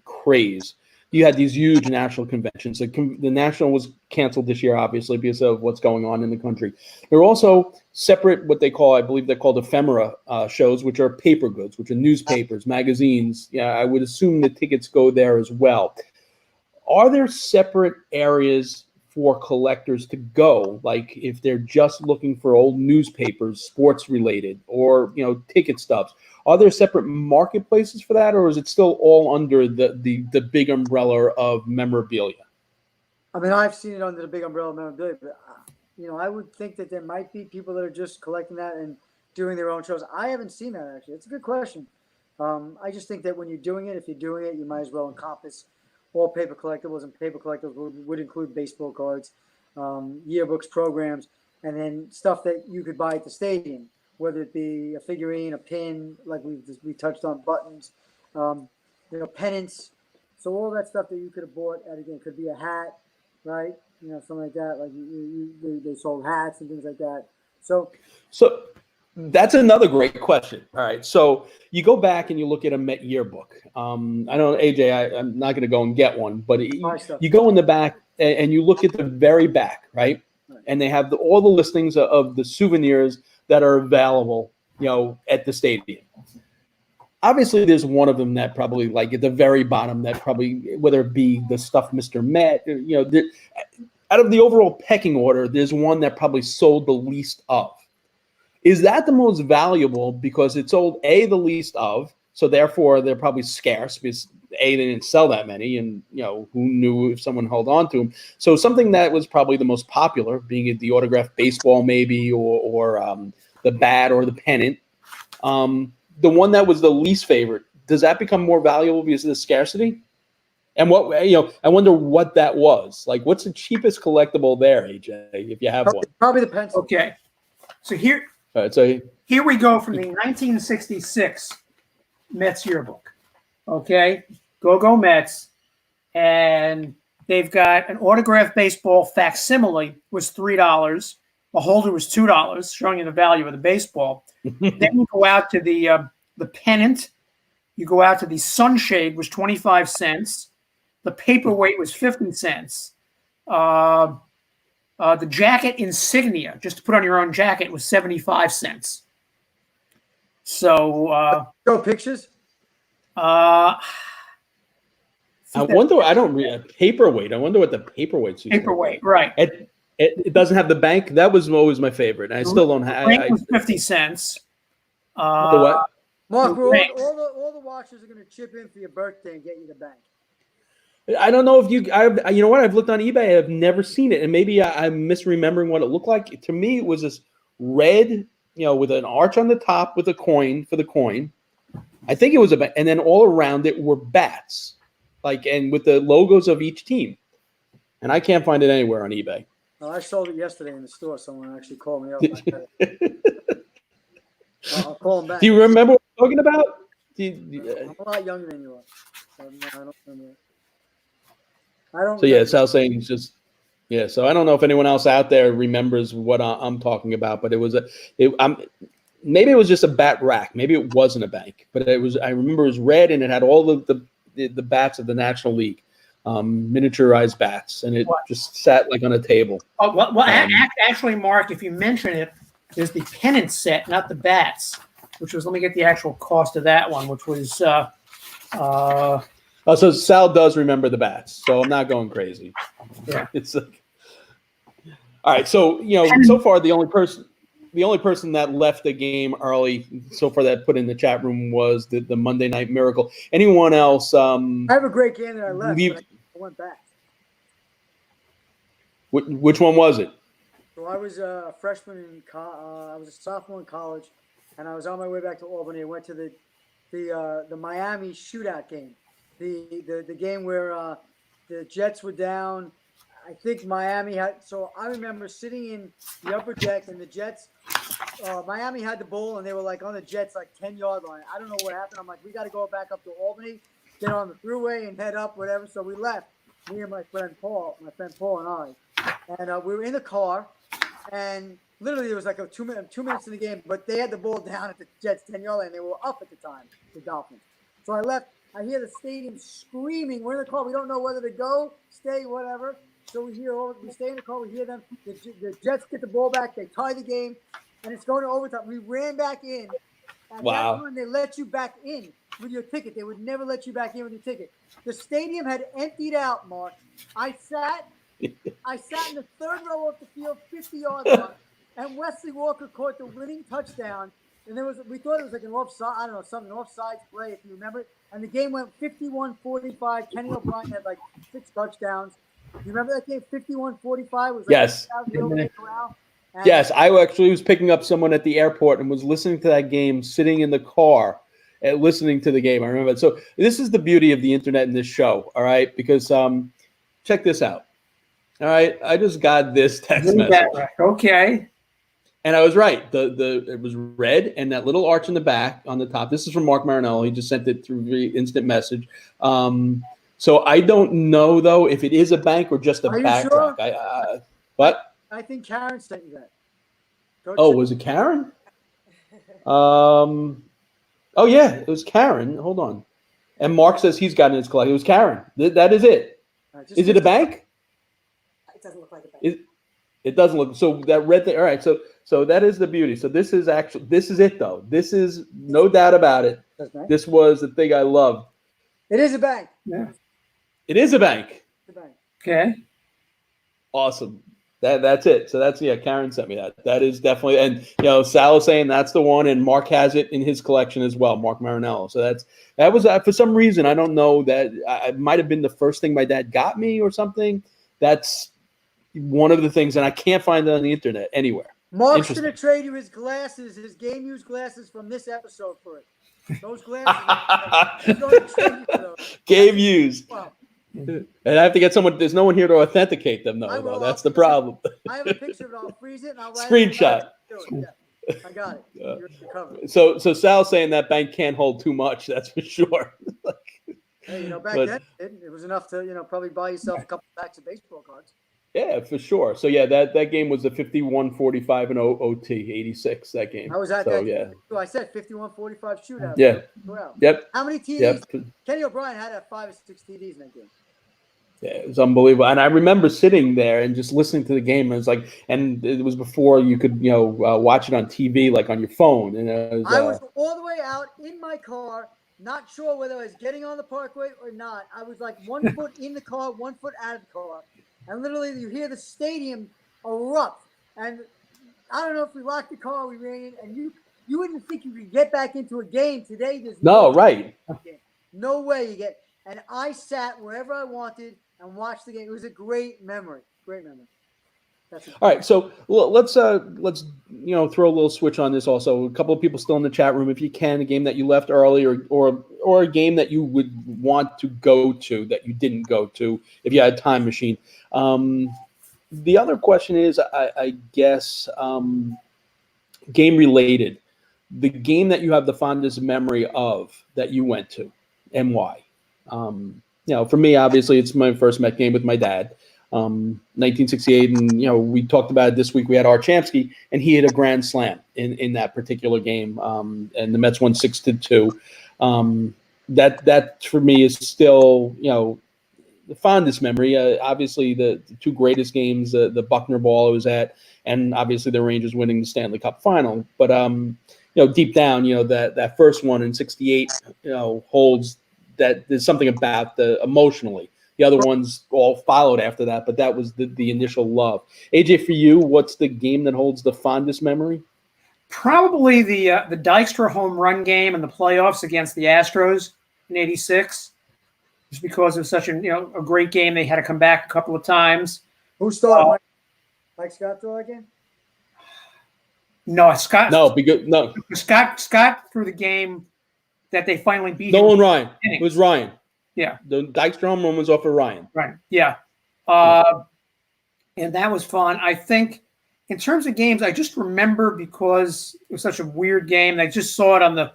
craze, you had these huge national conventions. The national was canceled this year, obviously, because of what's going on in the country. There are also separate, what they call, I believe they're called ephemera shows, which are paper goods, which are newspapers, magazines. Yeah, I would assume the tickets go there as well. Are there separate areas for collectors to go, like if they're just looking for old newspapers, sports related, or ticket stubs? Are there separate marketplaces for that, or is it still all under the big umbrella of memorabilia? I mean, I've seen it under the big umbrella of memorabilia, but I would think that there might be people that are just collecting that and doing their own shows. I haven't seen that, actually. It's a good question. I just think that when you're doing it, if you're doing it, you might as well encompass all paper collectibles, and paper collectibles would include baseball cards, yearbooks, programs, and then stuff that you could buy at the stadium, whether it be a figurine, a pin, like we touched on, buttons, pennants. So all that stuff that you could have bought at a game could be a hat, right? You know, something like that. Like they sold hats and things like that. So that's another great question. All right, so you go back and you look at a Met yearbook. I don't, AJ, I'm not going to go and get one, but you go in the back and you look at the very back, right? And they have all the listings of the souvenirs that are available, you know, at the stadium. Obviously, there's one of them that probably, like at the very bottom, that probably, whether it be the stuff Mr. Met, you know, out of the overall pecking order, there's one that probably sold the least of. Is that the most valuable because it sold the least of, so therefore they're probably scarce because they didn't sell that many, and you know who knew if someone held on to them. So something that was probably the most popular, being it the autographed baseball maybe, or the bat or the pennant. The one that was the least favorite, does that become more valuable because of the scarcity? And what, you know, I wonder what that was. Like, what's the cheapest collectible there, AJ, if you have one? Probably the pencil. Okay, so here. All right, so here we go from the 1966 Mets yearbook. Okay, go Mets, and they've got an autographed baseball facsimile was $3. A holder was $2, showing you the value of the baseball. Then you go out to the pennant. You go out to the sunshade, was 25 cents. The paperweight was 50 cents. The jacket insignia, just to put on your own jacket, was 75 cents. So, go pictures. I wonder. I don't read a paperweight. I wonder what the paperweight. Paperweight, right? It doesn't have the bank. That was always my favorite. I still don't have. Bank was 50 cents. The what? Mark, all the watchers are going to chip in for your birthday and get you the bank. I don't know if you know what? I've looked on eBay. I've never seen it, and maybe I'm misremembering what it looked like. To me, it was this red, you know, with an arch on the top with a coin for the coin. I think it was and then all around it were bats, like, and with the logos of each team. And I can't find it anywhere on eBay. No, I sold it yesterday in the store. Someone actually called me up. I'll call him back. Do you remember what I'm talking about? I'm a lot younger than you are. So no, I don't remember. So yeah, Sal's saying it's just, yeah. So I don't know if anyone else out there remembers what I'm talking about, but it was maybe it was just a bat rack. Maybe it wasn't a bank, but it was. I remember it was red and it had all the bats of the National League, miniaturized bats, and it just sat like on a table. Oh, well, actually, Mark, if you mention it, there's the pennant set, not the bats, which was. Let me get the actual cost of that one, which was. Oh, so Sal does remember the bats, so I'm not going crazy. Yeah. It's like, all right. So so far the only person that left the game early so far that put in the chat room was the Monday Night Miracle. Anyone else? I have a great game that I left. But I went back. Which one was it? So I was a freshman I was a sophomore in college, and I was on my way back to Albany. I went to the Miami shootout game. The game where the Jets were down. I think Miami had. So I remember sitting in the upper deck, and the Jets, Miami had the ball, and they were like on the Jets, like 10-yard line. I don't know what happened. I'm like, we got to go back up to Albany, get on the thruway, and head up, whatever. So we left. Me and my friend Paul and I, and we were in the car, and literally it was like 2 minutes in the game, but they had the ball down at the Jets 10-yard line. They were up at the time, the Dolphins. So I left. I hear the stadium screaming. We're in the car. We don't know whether to go, stay, whatever. So we stay in the car. We hear them. The Jets get the ball back. They tie the game, and it's going to overtime. We ran back in. At that time, they let you back in with your ticket. They would never let you back in with your ticket. The stadium had emptied out, Mark. I sat in the third row off the field, 50-yard line, and Wesley Walker caught the winning touchdown. And we thought it was like an offside, I don't know, something offside play, if you remember it. And the game went 51-45. Kenny O'Brien had like 6 touchdowns. You remember that game, 51-45? Was like yes. Yes, I actually was picking up someone at the airport and was listening to that game, sitting in the car, and listening to the game. I remember it. So this is the beauty of the internet in this show, all right? Because check this out. All right, I just got this text message. Okay. And I was right. It was red and that little arch in the back on the top. This is from Mark Marinello. He just sent it through the instant message. So I don't know though if it is a bank or just a Are you backtrack. sure? What? I think Karen sent you that. Go Oh, check. was it Karen? Oh yeah, it was Karen. Hold on. And Mark says he's got in his collection. It was Karen. That is it. Just Is it a bank? It doesn't look like a bank. It doesn't look so. That red thing. All right. So that is the beauty. So this is it though. This is no doubt about it. That's nice. This was the thing I loved. It is a bank. Yeah. It is a bank. It's a bank. Okay. Awesome. That's it. So that's Karen sent me that. That is definitely, and Sal is saying that's the one, and Mark has it in his collection as well, Mark Marinello. So that was for some reason, I don't know, that it might have been the first thing my dad got me or something. That's one of the things, and I can't find it on the internet anywhere. Mark's gonna trade you his glasses, his game used glasses from this episode for it. Those glasses. He's going to trade you for those. Game used. Wow. And I have to get someone. There's no one here to authenticate them, I will. though. That's the problem. I have a picture of it. I'll freeze it and I'll write Screenshot. Yeah, I got it. You're covered. So Sal's saying that bank can't hold too much. That's for sure. Hey, back then it was enough to probably buy yourself a couple packs of baseball cards. Yeah, for sure. So yeah, that game was the 51-45 and OT 86. That game. I was at so, that. Yeah. So I said 51-45 shootout. Yeah. Wow. Yep. How many TDs? Yep. Kenny O'Brien had 5 or 6 TDs in that game. Yeah, it was unbelievable. And I remember sitting there and just listening to the game. And it was before you could, watch it on TV, like on your phone. And I was all the way out in my car, not sure whether I was getting on the parkway or not. I was like 1 foot in the car, 1 foot out of the car. And literally you hear the stadium erupt. And I don't know if we locked the car, we ran in, and you wouldn't think you could get back into a game today. There's no right. No way you get. And I sat wherever I wanted and watched the game. It was a great memory. Great memory. All right, so let's throw a little switch on this. Also, a couple of people still in the chat room. If you can, a game that you left early, or a game that you would want to go to that you didn't go to, if you had a time machine. The other question is, I guess, game related. The game that you have the fondest memory of that you went to, and why? For me, obviously, it's my first Met game with my dad, 1968, and we talked about it this week. We had Archamsky, and he hit a grand slam in that particular game, and the Mets won 6-2. That for me is still the fondest memory. Obviously, the two greatest games, the Buckner ball I was at, and obviously the Rangers winning the Stanley Cup final. But deep down, that first one in '68, holds. That there's something about the emotionally. The other ones all followed after that, but that was the initial love. AJ, for you, what's the game that holds the fondest memory? Probably the Dykstra home run game in the playoffs against the Astros in '86, just because it was such a great game. They had to come back a couple of times. Who started? Mike Scott threw that game? No, Scott. No, because no. Scott threw the game that they finally beat. Nolan Ryan. It was Ryan. Yeah. The Dykstra home run was off of Ryan. Right. Yeah. And that was fun. I think in terms of games, I just remember because it was such a weird game. I just saw it on the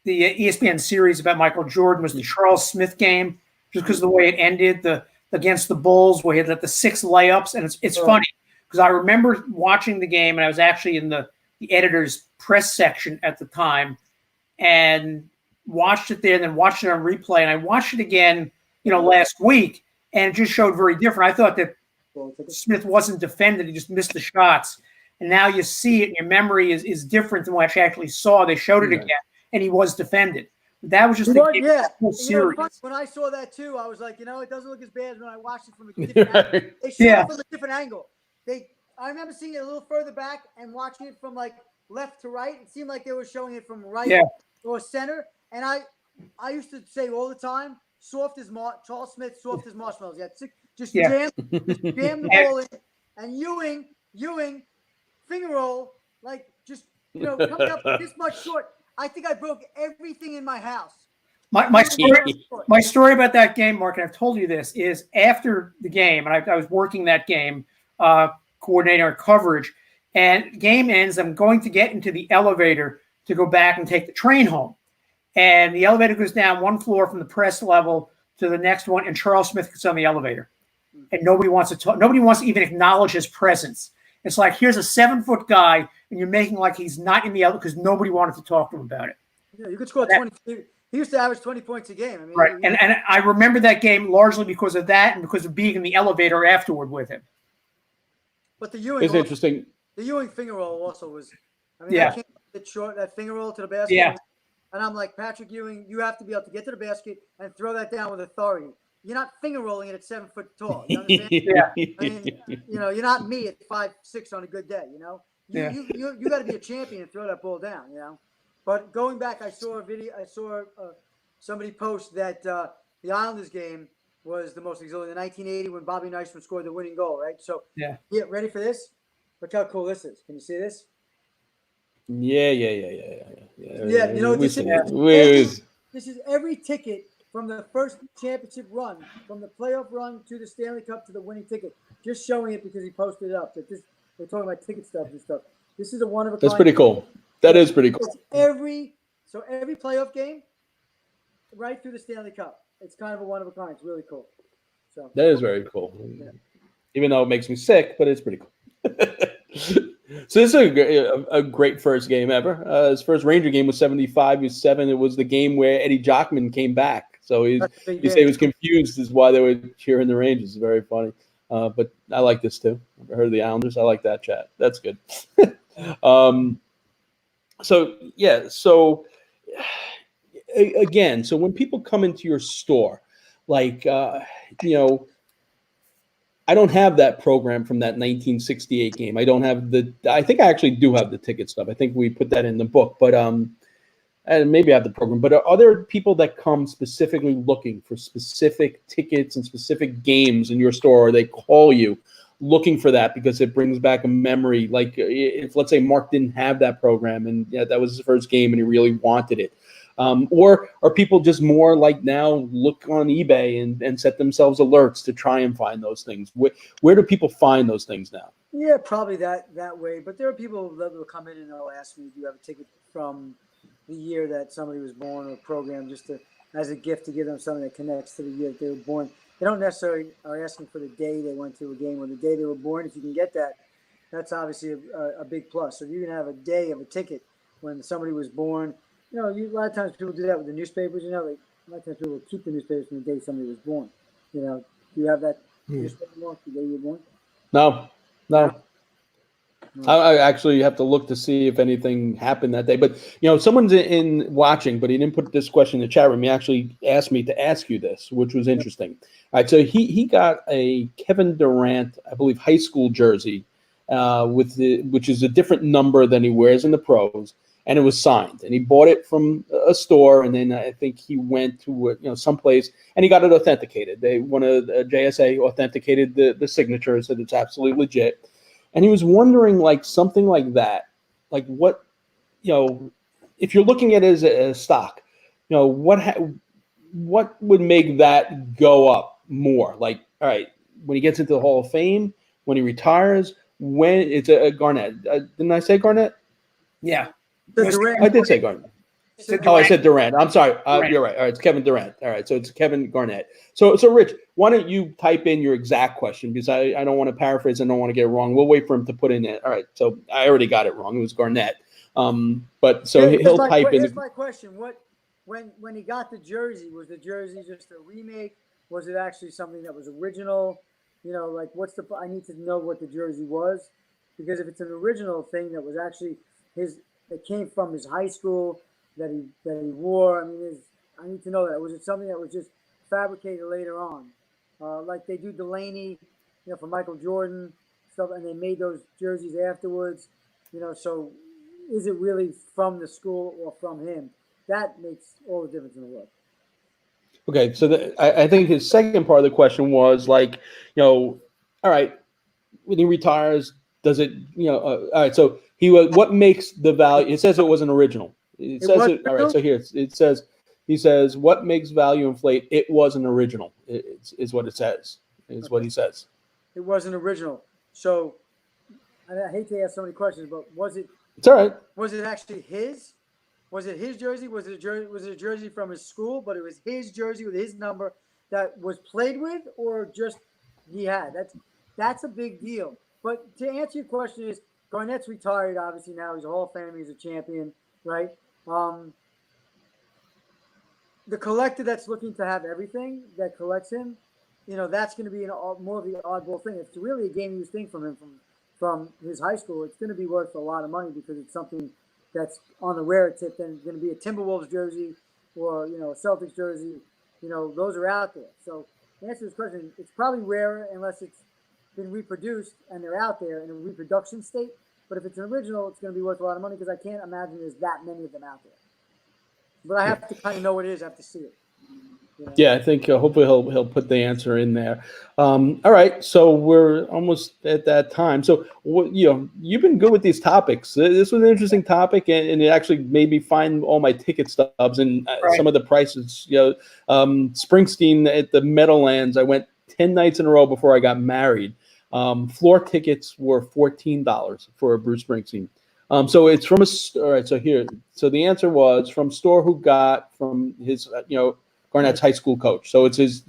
ESPN series about Michael Jordan, was the Charles Smith game, just because of the way it ended, against the Bulls, where he had the 6 layups. And it's funny because I remember watching the game, and I was actually in the editor's press section at the time, and watched it there, and then watched it on replay. And I watched it again, last week, and it just showed very different. I thought that Smith wasn't defended; he just missed the shots. And now you see it, and your memory is different than what you actually saw. They showed it again, and he was defended. That was just the whole series. When I saw that too, I was like, it doesn't look as bad as when I watched it from a different angle. They showed it from a different angle. I remember seeing it a little further back and watching it from like left to right. It seemed like they were showing it from right or center. And I used to say all the time, soft as Charles Smith, soft as marshmallows. Just jam the ball in. And Ewing, finger roll, like just coming up this much short. I think I broke everything in my house. My story about that game, Mark, and I've told you this, is after the game, and I was working that game, coordinating our coverage, and game ends. I'm going to get into the elevator to go back and take the train home. And the elevator goes down 1 floor from the press level to the next one, and Charles Smith gets on the elevator, and nobody wants to talk. Nobody wants to even acknowledge his presence. It's like, here's a 7-foot guy, and you're making like he's not in the elevator because nobody wanted to talk to him about it. Yeah, you could score 20. He used to average 20 points a game. I mean, Right, and I remember that game largely because of that and because of being in the elevator afterward with him. But the Ewing, It's interesting. the Ewing finger roll also was. I mean, Yeah. that came that short, that finger roll to the basket. Yeah. And I'm like, Patrick Ewing, you have to be able to get to the basket and throw that down with authority. You're not finger rolling it at 7 foot tall. You understand? Yeah. I mean, you're not me at 5'6" on a good day. You got to be a champion and throw that ball down. But going back, I saw a video. I saw somebody post that the Islanders game was the most exhilarating. In 1980, when Bobby Neisman scored the winning goal, right? So Yeah. Ready for this? Look how cool this is. Can you see this? Yeah. This is every ticket from the first championship run, from the playoff run to the Stanley Cup to the winning ticket. Just showing it because he posted it up. That we're talking about ticket stubs and stuff. This is a one of a kind. That's pretty cool. That is pretty cool. It's every playoff game, right through the Stanley Cup. It's kind of a one of a kind. It's really cool. So That is very cool. Even though it makes me sick, but it's pretty cool. So this is a great first game ever. His first Ranger game was 75. He was 7. It was the game where Eddie Jockman came back. So he said he was confused as why they were cheering the Rangers. It's very funny. But I like this too. I heard of the Islanders. I like that chat. That's good. So again, so when people come into your store, like, I don't have that program from that 1968 game. I don't have I think I actually do have the ticket stuff. I think we put that in the book, but and maybe I have the program. But are there people that come specifically looking for specific tickets and specific games in your store, or they call you looking for that because it brings back a memory? Like if, let's say, Mark didn't have that program and that was his first game and he really wanted it. Or are people just more like now look on eBay and set themselves alerts to try and find those things? Where do people find those things now? Yeah, probably that way. But there are people that will come in and they'll ask me, do you have a ticket from the year that somebody was born, or a program just as a gift to give them something that connects to the year that they were born. They don't necessarily are asking for the day they went to a game or the day they were born. If you can get that, that's obviously a big plus. So if you can have a day of a ticket when somebody was born. A lot of times people do that with the newspapers. Like a lot of times people will keep the newspapers from the day somebody was born. Do you have that newspaper mark the day you were born? No. I actually have to look to see if anything happened that day. But someone's in watching, but he didn't put this question in the chat room. He actually asked me to ask you this, which was interesting. All right, so he got a Kevin Durant, I believe, high school jersey, which is a different number than he wears in the pros. And it was signed, and he bought it from a store, and then I think he went to someplace, and he got it authenticated. One of the JSA authenticated the signature, said it's absolutely legit, and he was wondering, like, something like that, like what, if you're looking at it as a stock, what would make that go up more? Like, all right, when he gets into the Hall of Fame, when he retires, when it's a Garnett. Didn't I say Garnett? Yeah. I did say Garnett. Oh, I said Durant. I'm sorry. You're right. All right, it's Kevin Durant. All right, so it's Kevin Garnett. So Rich, why don't you type in your exact question, because I don't want to paraphrase. I don't want to get it wrong. We'll wait for him to put in it. All right, so I already got it wrong. It was Garnett. But so he'll type in. Here's my question. When he got the jersey, was the jersey just a remake? Was it actually something that was original? Like I need to know what the jersey was, because if it's an original thing that was actually that came from his high school that he wore. I need to know that. Was it something that was just fabricated later on, like they do Delaney, for Michael Jordan stuff, and they made those jerseys afterwards. So is it really from the school or from him? That makes all the difference in the world. Okay, so I think his second part of the question was like, all right, when he retires, does it, all right, so what makes the value? It says it was an original. It says it. All right. So here he says, what makes value inflate? It was an original. Is what it says. Is what he says. It was an original. So I hate to ask so many questions, but was it? It's all right. Was it actually his? Was it his jersey? Was it a jersey from his school? But it was his jersey with his number that was played with or just he had. That's a big deal. But to answer your question is Garnett's retired, obviously now he's a Hall of Famer, he's a champion, right? The collector that's looking to have everything that collects him, that's going to be more of the oddball thing. It's really a game-used thing from him from his high school. It's going to be worth a lot of money because it's something that's on the rare tip. Then it's going to be a Timberwolves jersey or a Celtics jersey. Those are out there. So to answer this question, it's probably rarer unless it's been reproduced and they're out there in a reproduction state. But if it's an original, it's going to be worth a lot of money because I can't imagine there's that many of them out there. But I have to kind of know what it is. I have to see it. Yeah, I think hopefully he'll put the answer in there. All right, so we're almost at that time. So you've been good with these topics. This was an interesting topic, and it actually made me find all my ticket stubs and some of the prices. Springsteen at the Meadowlands, I went 10 nights in a row before I got married. Floor tickets were $14 for a Bruce Springsteen. So it's from all right. So the answer was from store who got from his, Garnett's high school coach. So it's his.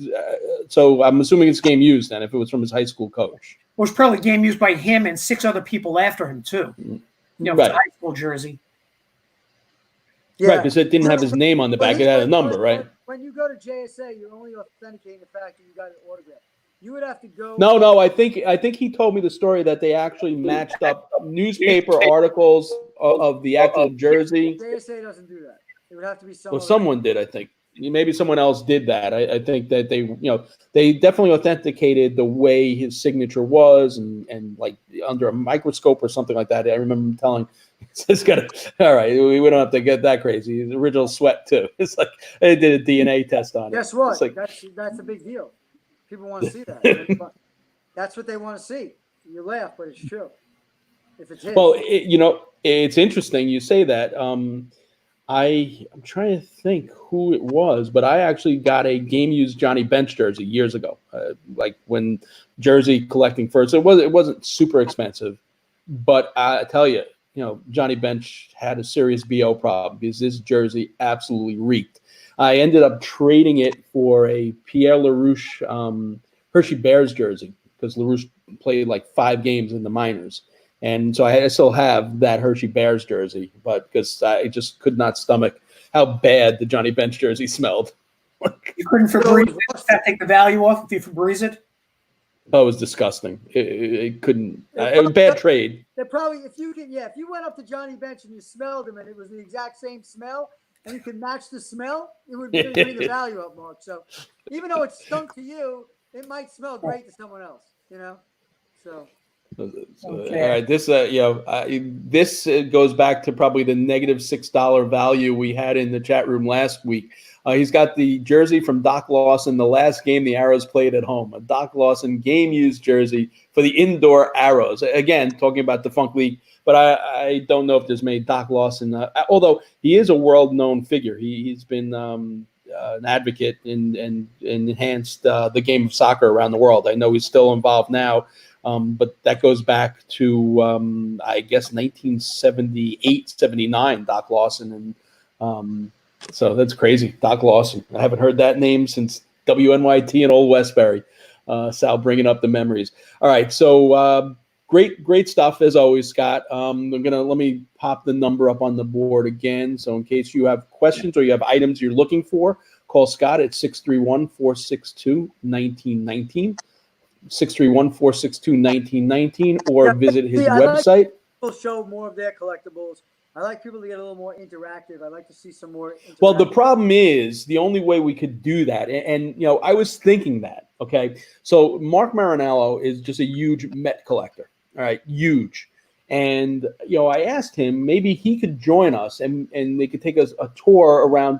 So I'm assuming it's game used then. If it was from his high school coach, It was probably game used by him and 6 other people after him too. Right. It's a high school jersey. Yeah. Right, because it didn't have his name on the back. It had a number, right? When you go to JSA, you're only authenticating the fact that you got an autograph. You would have to go. No. I think he told me the story that they actually matched up newspaper articles of the actual jersey. JSA doesn't do that. It would have to be someone. Well, someone did, I think. Maybe someone else did that. I think that they definitely authenticated the way his signature was and like under a microscope or something like that. I remember him telling, it's got all right, we don't have to get that crazy. The original sweat too. It's like they did a DNA test on it. Guess what? Like, that's a big deal. People want to see that. That's what they want to see. You laugh, but it's true. If it's his. Well, it's interesting you say that. I'm trying to think who it was, but I actually got a game-used Johnny Bench jersey years ago, like when jersey collecting first. It wasn't super expensive, but I tell you, Johnny Bench had a serious BO problem because this jersey absolutely reeked. I ended up trading it for a Pierre LaRouche Hershey Bears jersey because LaRouche played like 5 games in the minors. And so I still have that Hershey Bears jersey, but because I just could not stomach how bad the Johnny Bench jersey smelled. You couldn't Febreze it? Take the value off if you Febreze it? Oh, it was disgusting. It couldn't. It was a bad trade. They probably, if you went up to Johnny Bench and you smelled him and it was the exact same smell and you could match the smell, it would bring the value up, Mark. So even though it stunk to you, it might smell great to someone else, So. Okay. All right, this this goes back to probably the negative $6 value we had in the chat room last week. He's got the jersey from Doc Lawson, the last game the Arrows played at home, a Doc Lawson game-used jersey for the indoor Arrows. Again, talking about the Funk League, but I don't know if there's many Doc Lawson, although he is a world-known figure. He's been an advocate and enhanced the game of soccer around the world. I know he's still involved now. But that goes back to, I guess, 1978, 79, Doc Lawson. And so that's crazy. Doc Lawson. I haven't heard that name since WNYT and Old Westbury. Sal bringing up the memories. All right. So great stuff as always, Scott. Let me pop the number up on the board again. So in case you have questions or you have items you're looking for, call Scott at 631-462-1919. 631-462-1919 or visit his website. People show more of their collectibles. I like people to get a little more interactive. I like to see some more. Well, the problem is the only way we could do that, and I was thinking that. Okay, so Mark Marinello is just a huge Met collector. All right, huge, and I asked him maybe he could join us and they could take us a tour around.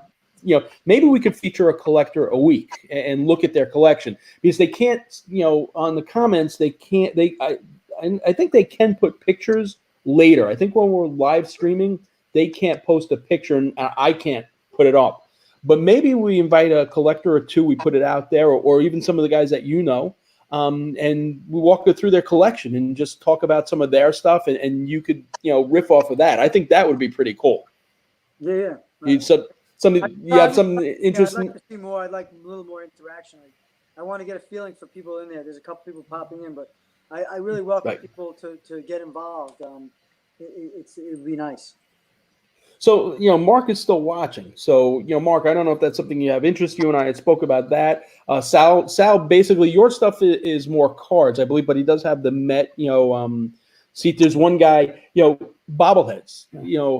Maybe we could feature a collector a week and look at their collection because they can't, on the comments, I think they can put pictures later. I think when we're live streaming, they can't post a picture and I can't put it up. But maybe we invite a collector or two, we put it out there or even some of the guys that and we walk through their collection and just talk about some of their stuff and you could, riff off of that. I think that would be pretty cool. Yeah. Right. something you have some interest I'd like in? to see more. I'd like a little more interaction. I want to get a feeling for people in there. There's a couple people popping in, but I really welcome Right. people to get involved. It would be nice. So, Mark is still watching. So, Mark, I don't know if that's something you have interest. You and I had spoke about that. Sal, basically, your stuff is more cards, I believe, but he does have the Met. See, there's one guy. Bobbleheads.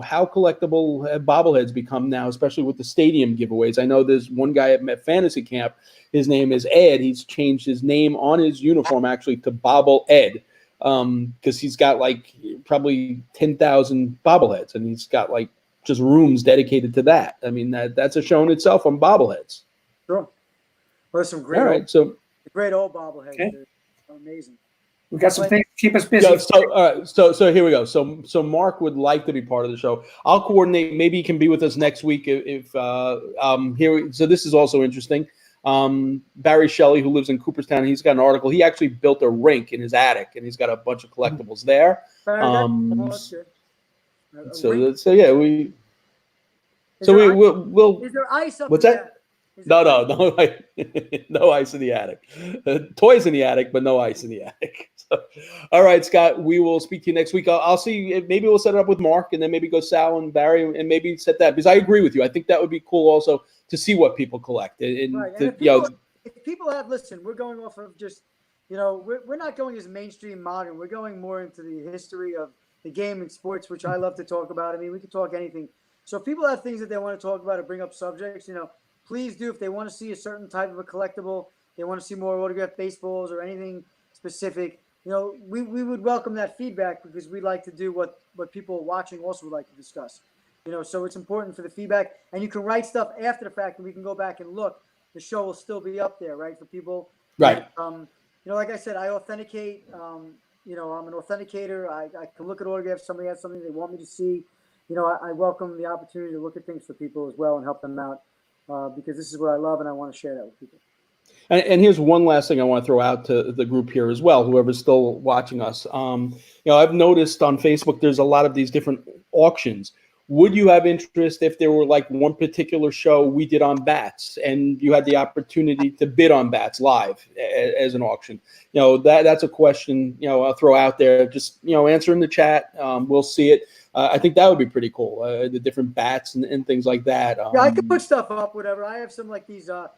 How collectible have bobbleheads become now, especially with the stadium giveaways? I know there's one guy at Met Fantasy Camp. His name is Ed. He's changed his name on his uniform actually to Bobble Ed, because he's got like probably 10,000 bobbleheads, and he's got like just rooms dedicated to that. I mean, that's a show in itself on bobbleheads. Sure. Well, there's some great, All right, so great old bobbleheads. Okay. They're amazing. We got some things to keep us busy. so here we go. So Mark would like to be part of the show. I'll coordinate. Maybe he can be with us next week if here. So this is also interesting. Barry Shelley, who lives in Cooperstown, he's got an article. He actually built a rink in his attic, and he's got a bunch of collectibles there. So yeah, we'll. Is there ice up What's in that? the No, no ice in the attic. Toys in the attic, but no ice in the attic. So, all right, Scott, we will speak to you next week. I'll see. Maybe we'll set it up with Mark, and then maybe go Sal and Barry, and maybe set that, because I agree with you. I think that would be cool also to see what people collect. And Right. to, And if people have, listen, we're going off of just, we're not going as mainstream modern. We're going more into the history of the game and sports, which I love to talk about. I mean, we can talk anything. So if people have things that they want to talk about or bring up subjects, please do. If they want to see a certain type of a collectible, they want to see more autographed baseballs or anything specific, we would welcome that feedback, because we like to do what people watching also would like to discuss. So it's important for the feedback. And you can write stuff after the fact, and we can go back and look. The show will still be up there, right, for people. right. Like I said, I authenticate. I'm an authenticator. I can look at autographs. Somebody has something they want me to see. I welcome the opportunity to look at things for people as well and help them out, because this is what I love, and I want to share that with people. And here's one last thing I want to throw out to the group here as well, whoever's still watching us. I've noticed on Facebook there's a lot of these different auctions. Would you have interest if there were like one particular show we did on bats, and you had the opportunity to bid on bats live as an auction? That's a question, I'll throw out there. Just, answer in the chat. We'll see it. I think that would be pretty cool. The different bats and things like that. Yeah, I could put stuff up, whatever. I have some like these a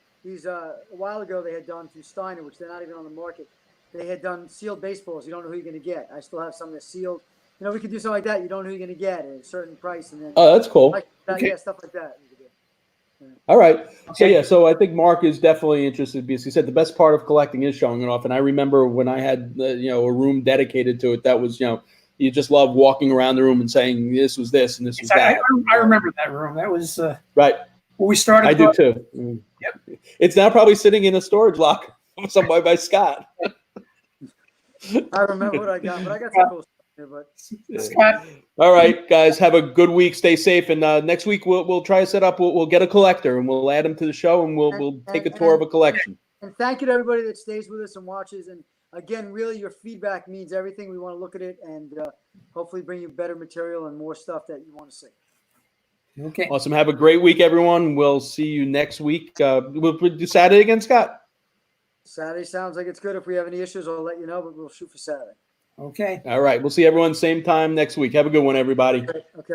while ago they had done through Steiner, which they're not even on the market. They had done sealed baseballs. You don't know who you're going to get. I still have some that's sealed. We could do something like that. You don't know who you're going to get at a certain price, and then that's cool. Okay. Yeah, stuff like that. All right. Okay. So I think Mark is definitely interested, because he said the best part of collecting is showing it off. And I remember when I had a room dedicated to it, that was you just love walking around the room and saying this was this and this was that. I remember that room. That was right. When we started. I do too. Yep. It's now probably sitting in a storage locker somewhere by Scott. I remember what I got, but I got some cool stuff here. But Scott. All right, guys, have a good week. Stay safe, and next week we'll try to set up. We'll get a collector, and we'll add him to the show, and we'll take a tour of a collection. And thank you to everybody that stays with us and watches. And again, really, your feedback means everything. We want to look at it and hopefully bring you better material and more stuff that you want to see. Okay. Awesome. Have a great week, everyone. We'll see you next week. We'll do Saturday again, Scott. Saturday sounds like it's good. If we have any issues, I'll let you know, but we'll shoot for Saturday. Okay. All right. We'll see everyone same time next week. Have a good one, everybody. Okay.